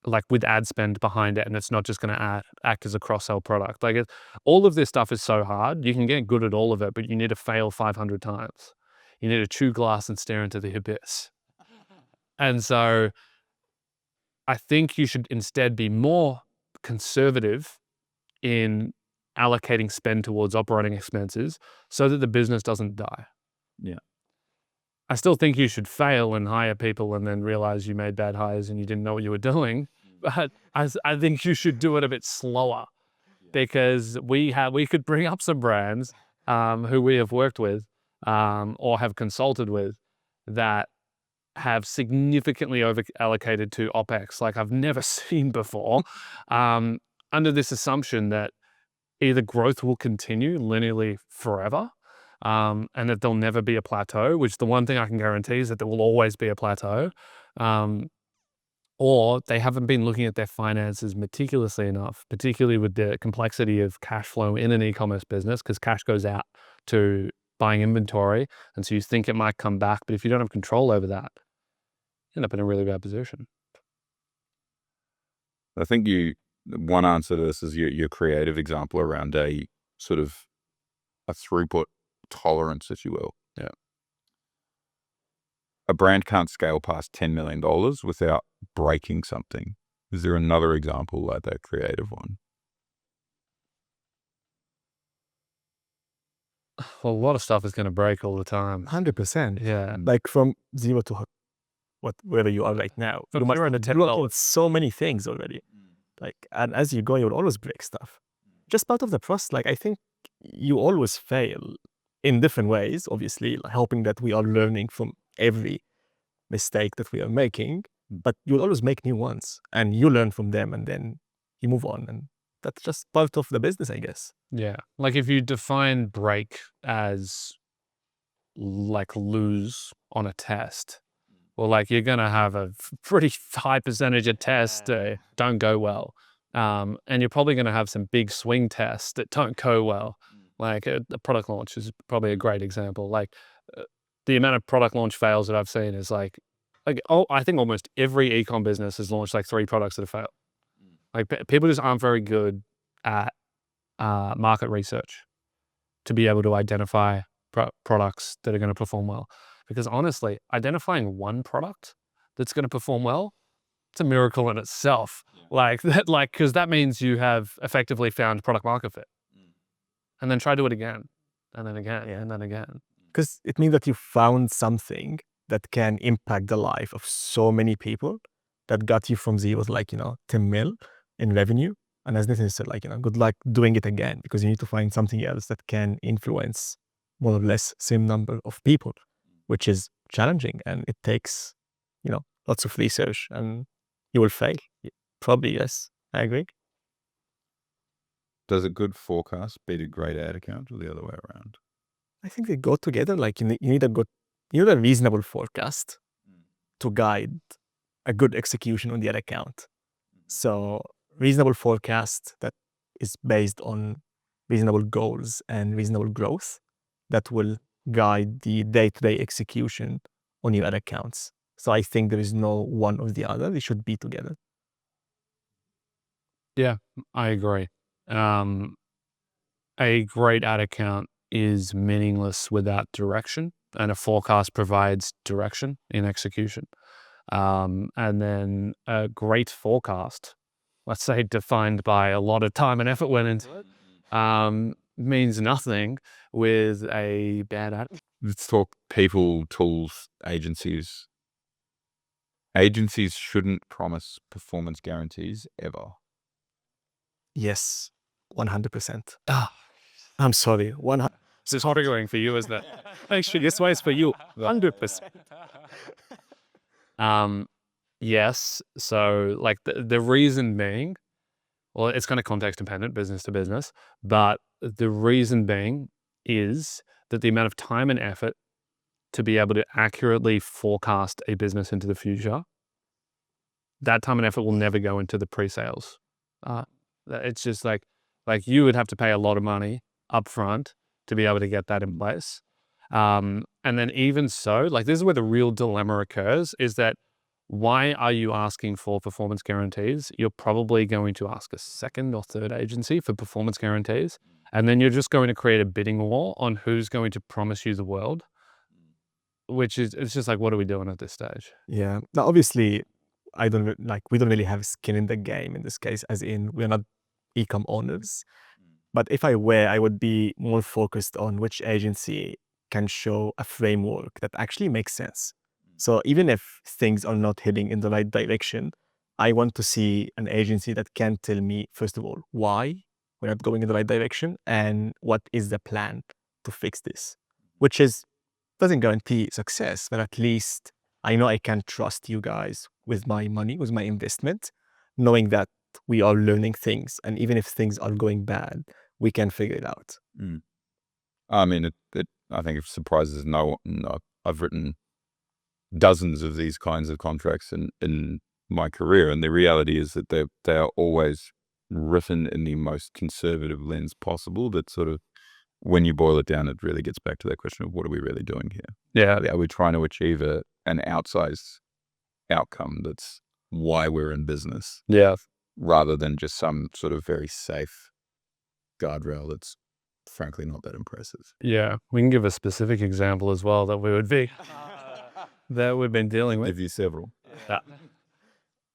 like with ad spend behind it. And it's not just going to act as a cross-sell product. Like all of this stuff is so hard. You can get good at all of it, but you need to fail 500 times. You need to chew glass and stare into the abyss. And so I think you should instead be more conservative in allocating spend towards operating expenses so that the business doesn't die. Yeah. I still think you should fail and hire people and then realize you made bad hires and you didn't know what you were doing. But I think you should do it a bit slower, because we could bring up some brands who we have worked with or have consulted with that have significantly over allocated to OpEx like I've never seen before, under this assumption that either growth will continue linearly forever, and that there'll never be a plateau, which the one thing I can guarantee is that there will always be a plateau, or they haven't been looking at their finances meticulously enough, particularly with the complexity of cash flow in an e-commerce business, because cash goes out to buying inventory. And so you think it might come back, but if you don't have control over that, you end up in a really bad position. I think one answer to this is your creative example around a sort of a throughput tolerance, if you will. Yeah. A brand can't scale past $10 million without breaking something. Is there another example like that creative one? Well, a lot of stuff is going to break all the time. 100%. Yeah. Like from zero to wherever you are right now. From You zero to might block out so many things already. Like, and as you go, you'll always break stuff. Just part of the process. Like, I think you always fail in different ways, obviously, like helping that we are learning from every mistake that we are making, but you'll always make new ones and you learn from them and then you move on. And that's just part of the business, I guess. Yeah. Like if you define break as like lose on a test, well, like you're going to have a pretty high percentage of tests that don't go well. And you're probably going to have some big swing tests that don't go well. Like a product launch is probably a great example. Like the amount of product launch fails that I've seen is like, I think almost every ecom business has launched like 3 products that have failed. Like people just aren't very good at market research to be able to identify products that are going to perform well. Because honestly, identifying one product that's going to perform well, it's a miracle in itself. Like that, because that means you have effectively found product market fit, and then try to do it again, and then again, and then again. Because it means that you found something that can impact the life of so many people that got you from zero to 10 mil in revenue. And as Nathan said, good luck doing it again, because you need to find something else that can influence more or less same number of people, which is challenging. And it takes, lots of research, and you will fail. Probably, yes. I agree. Does a good forecast beat a great ad account, or the other way around? I think they go together. Like you need a reasonable forecast to guide a good execution on the ad account. So reasonable forecast that is based on reasonable goals and reasonable growth that will guide the day-to-day execution on your ad accounts. So I think there is no one or the other. They should be together. Yeah, I agree. A great ad account is meaningless without direction, and a forecast provides direction in execution. And then a great forecast, let's say defined by a lot of time and effort went into it, means nothing with a bad ad. Let's talk people, tools, agencies. Agencies shouldn't promise performance guarantees ever. Yes, 100%. I'm sorry. This is harder going for you, isn't it? Actually, this way is for you. 100%. Yes. So like the reason being, well, it's kind of context dependent, business to business, but the reason being is that the amount of time and effort to be able to accurately forecast a business into the future, that time and effort will never go into the pre-sales. It's just like you would have to pay a lot of money up front to be able to get that in place. And then even so, like this is where the real dilemma occurs, is that why are you asking for performance guarantees? You're probably going to ask a second or third agency for performance guarantees. And then you're just going to create a bidding war on who's going to promise you the world, which is, it's just like, what are we doing at this stage? Yeah. Now, obviously, we don't really have skin in the game in this case, as in we're not ecom owners. But if I were, I would be more focused on which agency can show a framework that actually makes sense. So even if things are not heading in the right direction, I want to see an agency that can tell me, first of all, why we're not going in the right direction and what is the plan to fix this, which doesn't guarantee success, but at least I know I can trust you guys with my money, with my investment, knowing that we are learning things. And even if things are going bad, we can figure it out. I mean, I think it surprises no one. I've written dozens of these kinds of contracts in my career, and the reality is that they are always written in the most conservative lens possible. That sort of, when you boil it down, it really gets back to that question of what are we really doing here? Yeah. Are we trying to achieve an outsized outcome that's why we're in business? Yeah. Rather than just some sort of very safe guardrail that's frankly not that impressive. Yeah. We can give a specific example as well that we would be that we've been dealing with. Give you several.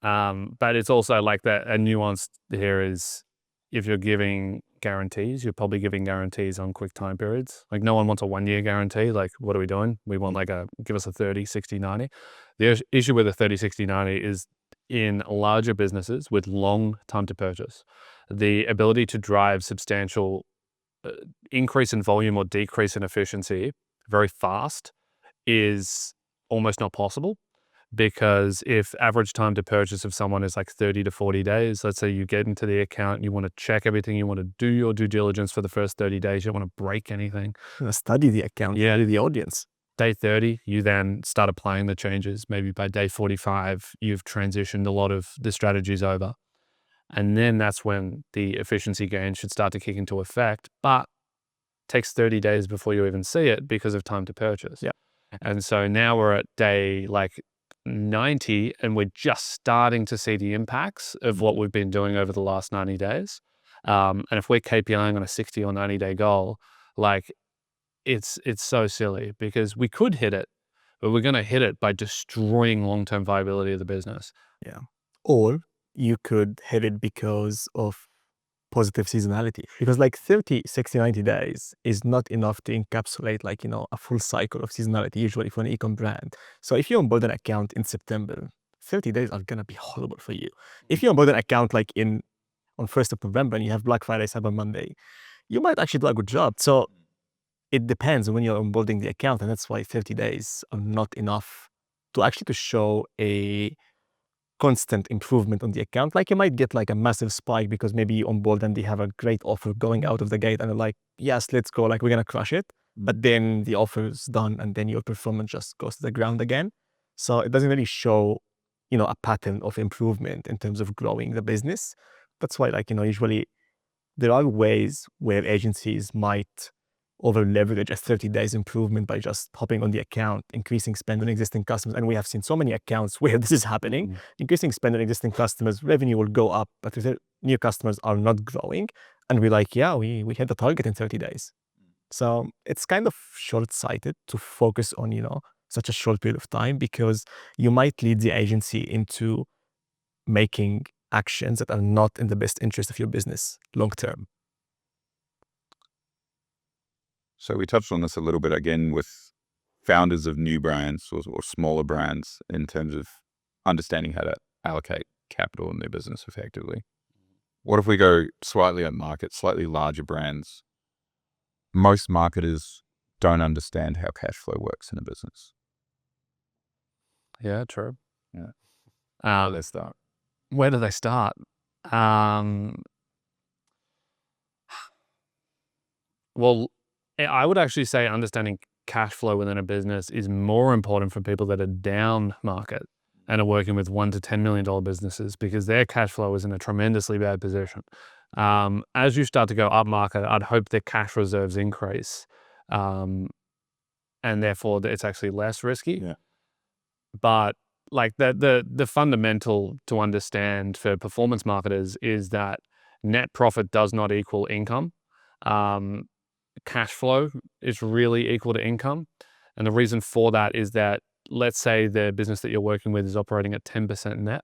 But it's also like that. A nuance here is if you're giving guarantees, you're probably giving guarantees on quick time periods. Like no one wants a 1 year guarantee. Like what are we doing? We want give us a 30, 60, 90. The issue with a 30, 60, 90 is in larger businesses with long time to purchase, the ability to drive substantial increase in volume or decrease in efficiency very fast is almost not possible. Because if average time to purchase of someone is like 30 to 40 days, let's say you get into the account, you want to check everything, you want to do your due diligence for the first 30 days, you don't want to break anything. Study the account, study the audience. Day 30, you then start applying the changes. Maybe by day 45, you've transitioned a lot of the strategies over. And then that's when the efficiency gains should start to kick into effect, but it takes 30 days before you even see it because of time to purchase. Yeah. And so now we're at day 90 and we're just starting to see the impacts of what we've been doing over the last 90 days. And if we're KPIing on a 60 or 90 day goal, it's so silly because we could hit it, but we're going to hit it by destroying long-term viability of the business. Yeah. Or you could hit it because of positive seasonality, because 30, 60, 90 days is not enough to encapsulate a full cycle of seasonality usually for an ecom brand. So if you onboard an account in September, 30 days are going to be horrible for you. If you onboard an account on 1st of November and you have Black Friday, Cyber Monday, you might actually do a good job. So it depends on when you're onboarding the account, and that's why 30 days are not enough to show a constant improvement on the account. You might get a massive spike because maybe you onboard and they have a great offer going out of the gate and they're like, yes, let's go, we're gonna crush it. But then the offer's done and then your performance just goes to the ground again. So it doesn't really show, a pattern of improvement in terms of growing the business. That's why usually there are ways where agencies might over leverage a 30 days improvement by just hopping on the account, increasing spend on existing customers. And we have seen so many accounts where this is happening. Increasing spend on existing customers, revenue will go up, but new customers are not growing. And we're like, yeah, we hit the target in 30 days. So it's kind of short-sighted to focus on, such a short period of time, because you might lead the agency into making actions that are not in the best interest of your business long-term. So we touched on this a little bit again with founders of new brands or smaller brands in terms of understanding how to allocate capital in their business effectively. What if we go slightly up market, slightly larger brands? Most marketers don't understand how cash flow works in a business. Yeah, true. Yeah. Let's start. Where do they start? Well, I would actually say understanding cash flow within a business is more important for people that are down market and are working with $1 to $10 million businesses, because their cash flow is in a tremendously bad position. As you start to go up market, I'd hope their cash reserves increase, and therefore it's actually less risky. Yeah. But the fundamental to understand for performance marketers is that net profit does not equal income. Cash flow is really equal to income. And the reason for that is that let's say the business that you're working with is operating at 10% net,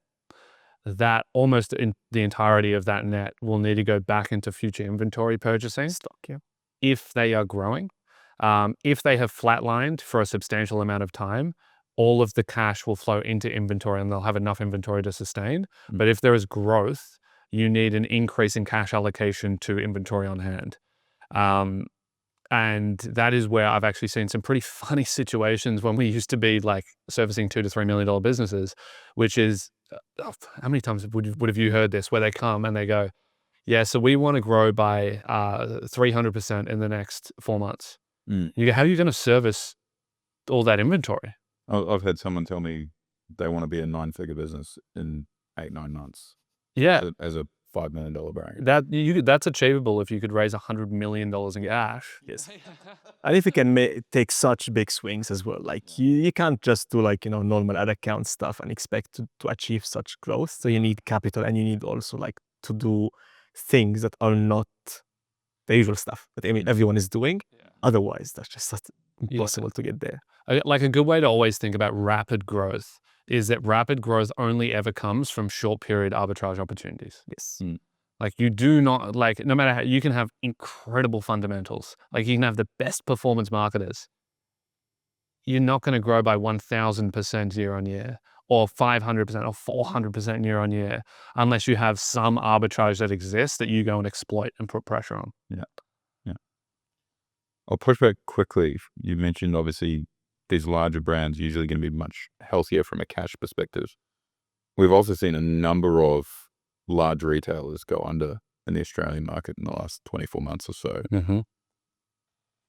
that almost in the entirety of that net will need to go back into future inventory purchasing Stock, yeah. if they are growing. If they have flatlined for a substantial amount of time, all of the cash will flow into inventory and they'll have enough inventory to sustain. But if there is growth, you need an increase in cash allocation to inventory on hand. And that is where I've actually seen some pretty funny situations when we used to be like servicing $2 to $3 million businesses, which is, how many times would have you heard this, where they come and they go, yeah, so we want to grow by 300% in the next 4 months. You go, how are you going to service all that inventory? I've had someone tell me they want to be a 9-figure business in 8-9 months. Yeah. As a $5 million brand. That's achievable if you could raise $100 million in cash. Yes. And if you can take such big swings as well, like you can't just do like, normal ad account stuff and expect to achieve such growth. So you need capital, and you need also like to do things that are not the usual stuff that everyone is doing. Otherwise, that's just impossible to get there. Like a good way to always think about rapid growth is that rapid growth only ever comes from short period arbitrage opportunities. Yes. Like you do not, like, no matter how, you can have incredible fundamentals. Like you can have the best performance marketers. You're not going to grow by 1000% year on year, or 500% or 400% year on year, unless you have some arbitrage that exists that you go and exploit and put pressure on. Yeah. I'll push back quickly. You mentioned obviously these larger brands usually going to be much healthier from a cash perspective. We've also seen a number of large retailers go under in the Australian market in the last 24 months or so.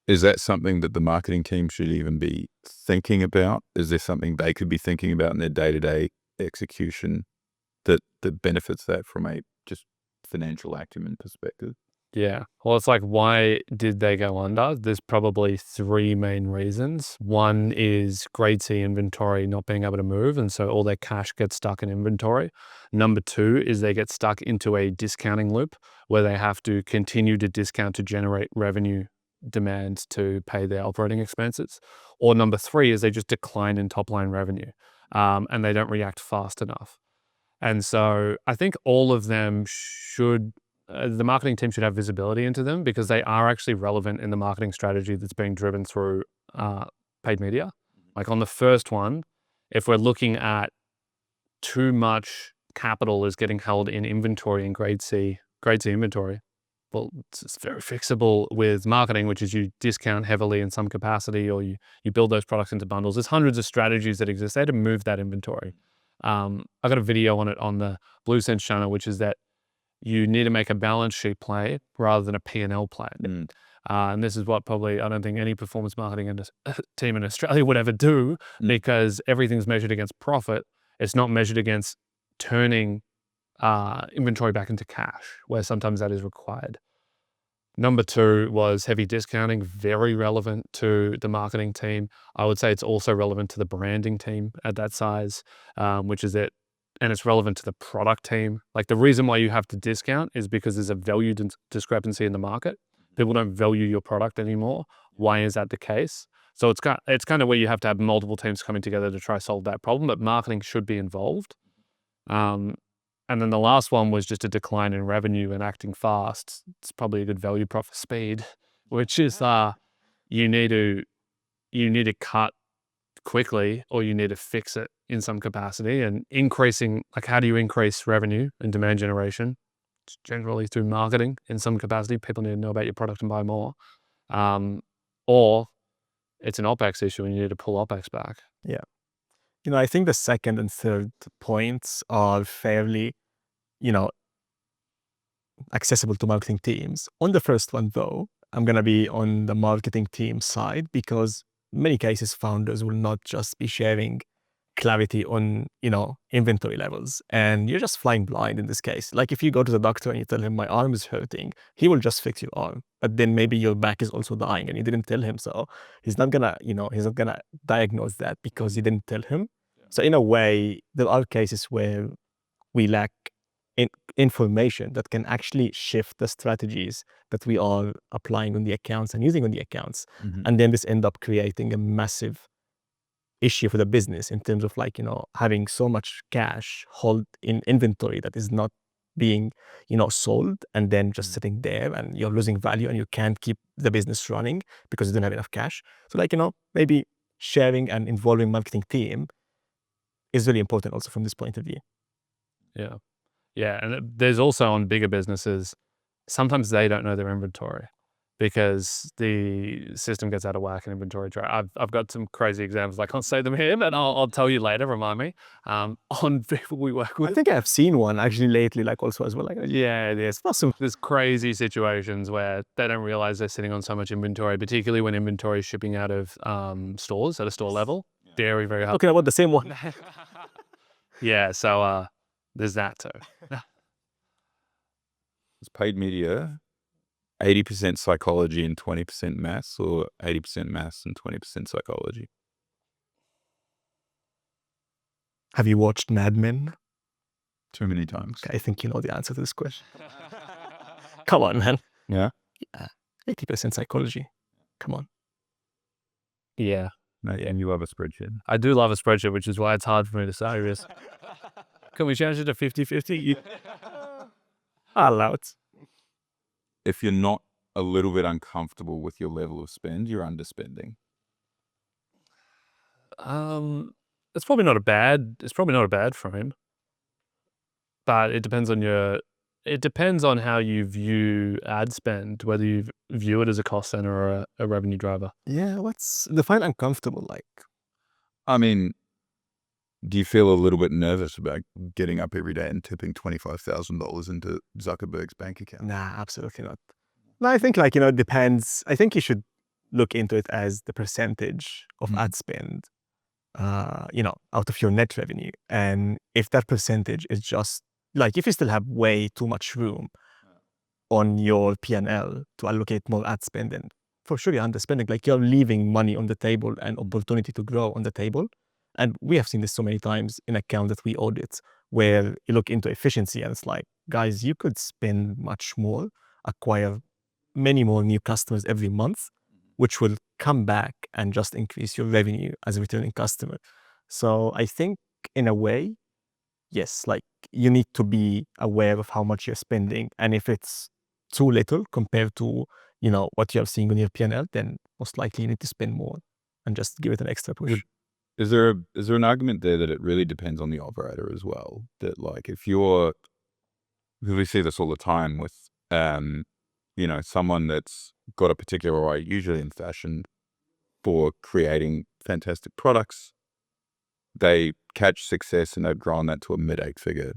Is that something that the marketing team should even be thinking about? Is there something they could be thinking about in their day-to-day execution that benefits that from a just financial acumen perspective? Yeah. Well, it's like, why did they go under? There's probably 3 main reasons. One is grade C inventory not being able to move, and so all their cash gets stuck in inventory. Number 2 is they get stuck into a discounting loop where they have to continue to discount to generate revenue demands to pay their operating expenses. Or number 3 is they just decline in top line revenue, and they don't react fast enough. And so I think all of them should, the marketing team should have visibility into them, because they are actually relevant in the marketing strategy that's being driven through paid media. Like on the first one, if we're looking at too much capital is getting held in inventory in grade C inventory, well, it's very fixable with marketing, which is you discount heavily in some capacity, or you build those products into bundles. There's hundreds of strategies that exist there to move that inventory. I got a video on it on the Blue Sense channel, which is that you need to make a balance sheet play rather than a P&L play. And this is what probably I don't think any performance marketing team in Australia would ever do, because everything's measured against profit. It's not measured against turning inventory back into cash, where sometimes that is required. Number 2 was heavy discounting, very relevant to the marketing team. I would say it's also relevant to the branding team at that size, which is it. And it's relevant to the product team. Like the reason why you have to discount is because there's a value discrepancy in the market. People don't value your product anymore. Why is that the case? So it's kind of where you have to have multiple teams coming together to try to solve that problem, but marketing should be involved. And then the last one was just a decline in revenue and acting fast. It's probably a good value prop for speed, which is you need to cut quickly, or you need to fix it in some capacity. And increasing, like, how do you increase revenue and demand generation? It's generally through marketing in some capacity. People need to know about your product and buy more. Or it's an OpEx issue and you need to pull OpEx back. Yeah. I think the second and third points are fairly, accessible to marketing teams. On the first one, though, I'm going to be on the marketing team side, because in many cases, founders will not just be sharing clarity on, inventory levels, and you're just flying blind in this case. Like if you go to the doctor and you tell him my arm is hurting, he will just fix your arm, but then maybe your back is also dying and you didn't tell him. So he's not gonna diagnose that because you didn't tell him. So in a way, there are cases where we lack information that can actually shift the strategies that we are applying on the accounts and using on the accounts. And then this end up creating a massive issue for the business in terms of like, having so much cash hold in inventory that is not being, sold and then just sitting there and you're losing value and you can't keep the business running because you don't have enough cash. So like, maybe sharing and involving marketing team is really important also from this point of view. Yeah. Yeah. And there's also on bigger businesses, sometimes they don't know their inventory because the system gets out of whack and inventory. I've got some crazy examples. I can't say them here, but I'll tell you later. Remind me. On people we work with. I think I've seen one actually lately, like also as well. Like, yeah, there's crazy situations where they don't realize they're sitting on so much inventory, particularly when inventory is shipping out of stores at a store level. Very, very hard. talking about the same one. Yeah, so there's that too. Is paid media 80% psychology and 20% maths, or 80% maths and 20% psychology? Have you watched Mad Men? Too many times. I think you know the answer to this question. Come on, man. Yeah? 80% psychology. Come on. Yeah. No, and you love a spreadsheet. I do love a spreadsheet, which is why it's hard for me to say this. Can we change it to 50-50? I'll allow it. If you're not a little bit uncomfortable with your level of spend, you're underspending. It's probably not a bad for him. But it depends on how you view ad spend, whether you view it as a cost center or a revenue driver. Yeah, what's define uncomfortable like? I mean, do you feel a little bit nervous about getting up every day and tipping $25,000 into Zuckerberg's bank account? Nah, absolutely not. No, I think like, it depends. I think you should look into it as the percentage of ad spend, out of your net revenue. And if that percentage is just like, if you still have way too much room on your P&L to allocate more ad spend, then for sure you're underspending. Like you're leaving money on the table and opportunity to grow on the table. And we have seen this so many times in accounts that we audit, where you look into efficiency and it's like, guys, you could spend much more, acquire many more new customers every month, which will come back and just increase your revenue as a returning customer. So I think in a way, yes, like you need to be aware of how much you're spending. And if it's too little compared to, what you're seeing on your P&L, then most likely you need to spend more and just give it an extra push. Is there an argument there that it really depends on the operator as well? That like if we see this all the time with, someone that's got a particular eye, usually in fashion, for creating fantastic products, they catch success and they've grown that to a mid-8-figure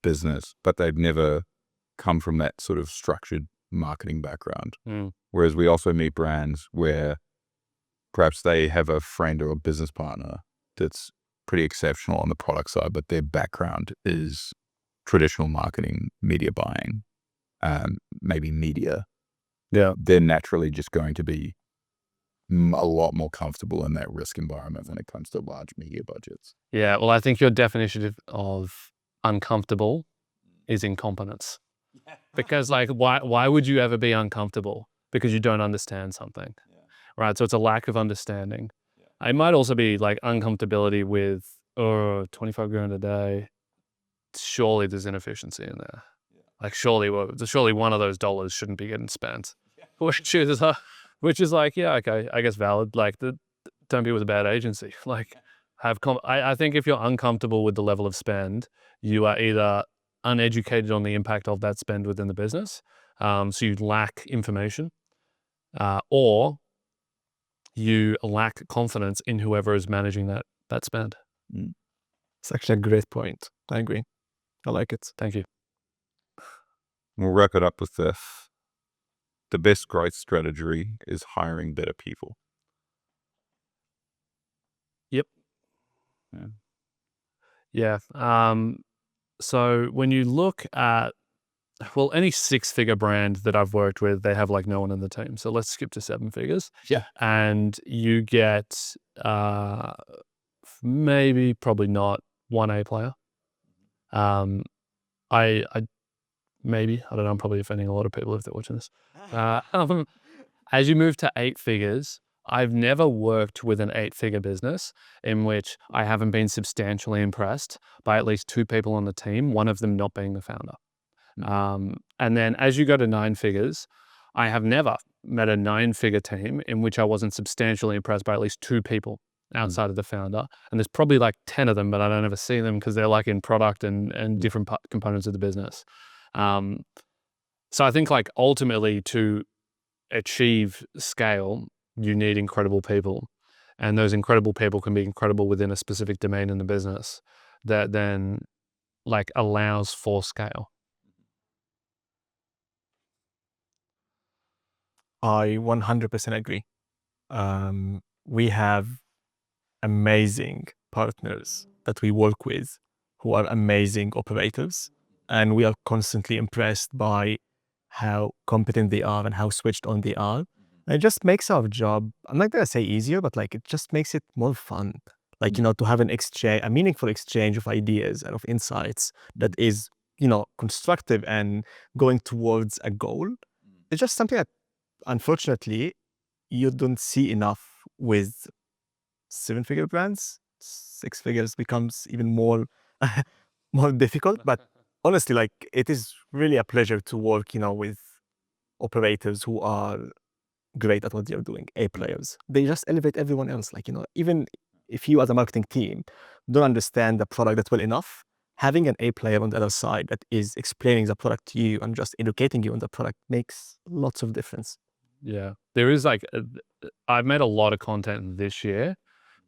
business, but they've never come from that sort of structured marketing background. Whereas we also meet brands where perhaps they have a friend or a business partner that's pretty exceptional on the product side, but their background is traditional marketing, media buying, maybe media. Yeah. They're naturally just going to be a lot more comfortable in that risk environment when it comes to large media budgets. Yeah. Well, I think your definition of uncomfortable is incompetence. Because like, why would you ever be uncomfortable? Because you don't understand something. Right. So it's a lack of understanding. It might also be like uncomfortability with, 25 grand a day. Surely there's inefficiency in there. Like surely one of those dollars shouldn't be getting spent. Which is like, yeah, okay, I guess valid. Like don't be with a bad agency. Like I think if you're uncomfortable with the level of spend, you are either uneducated on the impact of that spend within the business. So you lack information, or you lack confidence in whoever is managing that spend. It's actually a great point. I agree. I like it. Thank you. We'll wrap it up with this. The best growth strategy is hiring better people. Yep. Yeah. So when you look at, well, any 6-figure brand that I've worked with, they have like no one in the team. So let's skip to 7 figures. Yeah. And you get probably not 1A player. I don't know, I'm probably offending a lot of people if they're watching this. As you move to 8 figures, I've never worked with an 8-figure business in which I haven't been substantially impressed by at least 2 people on the team, one of them not being the founder. And then as you go to 9 figures, I have never met a 9-figure team in which I wasn't substantially impressed by at least 2 people outside of the founder. And there's probably like 10 of them, but I don't ever see them because they're like in product and different components of the business. So I think like ultimately to achieve scale, you need incredible people. And those incredible people can be incredible within a specific domain in the business that then like allows for scale. I 100% agree. We have amazing partners that we work with who are amazing operators, and we are constantly impressed by how competent they are and how switched on they are. And it just makes our job, I'm not gonna say easier, but like it just makes it more fun. Like, to have a meaningful exchange of ideas and of insights that is, constructive and going towards a goal. It's just something that unfortunately you don't see enough with 7-figure brands. 6 figures becomes even more more difficult. But honestly, like it is really a pleasure to work, with operators who are great at what they're doing, A players. They just elevate everyone else. Like, even if you as a marketing team don't understand the product that well enough, having an A player on the other side that is explaining the product to you and just educating you on the product makes lots of difference. Yeah. There is like, I've made a lot of content this year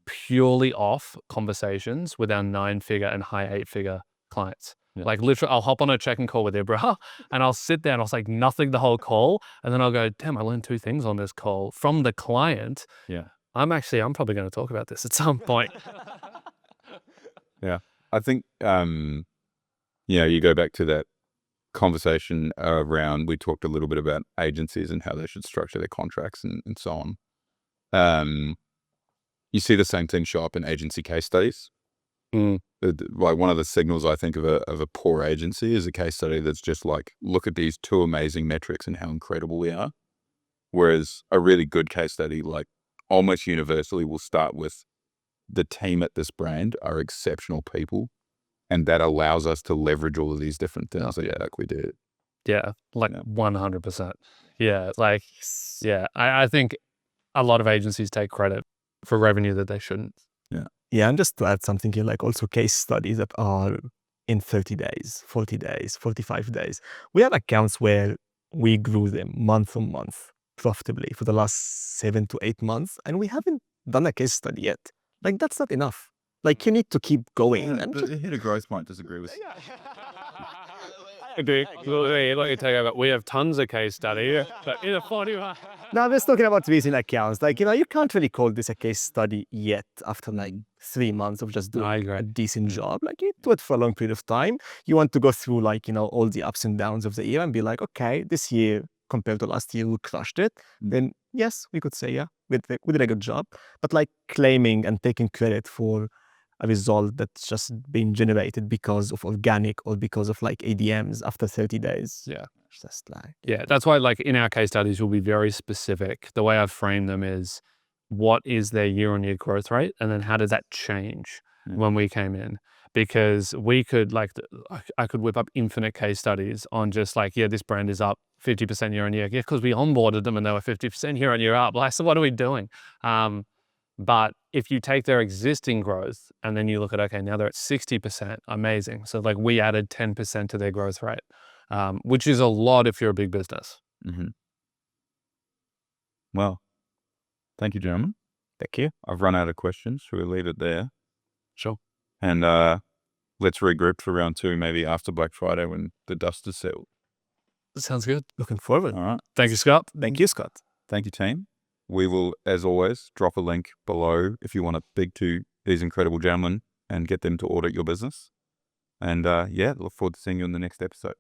purely off conversations with our 9-figure and high 8-figure clients. Yeah. Like literally, I'll hop on a check-in call with Ibra and I'll sit there and I'll say nothing the whole call. And then I'll go, damn, I learned 2 things on this call from the client. Yeah. I'm probably going to talk about this at some point. Yeah. I think, you go back to that conversation around, we talked a little bit about agencies and how they should structure their contracts and so on. You see the same thing show up in agency case studies. Like one of the signals I think of a poor agency is a case study that's just like, look at these 2 amazing metrics and how incredible we are. Whereas a really good case study, like almost universally, will start with the team at this brand are exceptional people. And that allows us to leverage all of these different things like we did. Yeah, like 100%. Yeah, like, yeah, I think a lot of agencies take credit for revenue that they shouldn't. Yeah, and just to add something here, like also case studies that are in 30 days, 40 days, 45 days. We have accounts where we grew them month on month profitably for the last 7 to 8 months, and we haven't done a case study yet. Like, that's not enough. Like, you need to keep going. Yeah, the head of growth might disagree with. I agree. Let me tell you about, we have tons of case study, but in a 41. Now, I'm just talking about recent accounts. Like, you can't really call this a case study yet after like 3 months of just doing a decent job. Like, you do it for a long period of time. You want to go through like, all the ups and downs of the year and be like, okay, this year compared to last year, we crushed it. Then yes, we could say, yeah, we did a good job. But like claiming and taking credit for a result that's just been generated because of organic or because of like ADMs after 30 days. Yeah. It's just like, yeah, that's why like in our case studies, we'll be very specific. The way I've framed them is what is their year-on-year growth rate? And then how does that change when we came in? Because we could like, I could whip up infinite case studies on just like, yeah, this brand is up 50% year on year. Yeah, because we onboarded them and they were 50% year on year up. Like, so what are we doing? But if you take their existing growth and then you look at, okay, now they're at 60%, amazing. So like we added 10% to their growth rate, which is a lot if you're a big business. Well, thank you, gentlemen. thank you. I've run out of questions. Should we leave it there? Sure. And let's regroup for round 2, maybe after Black Friday when the dust is settled. Sounds good. Looking forward. All right. Thank you, Scott. Thank you, Scott. Thank you, team. We will, as always, drop a link below if you want to speak to these incredible gentlemen and get them to audit your business. And look forward to seeing you in the next episode.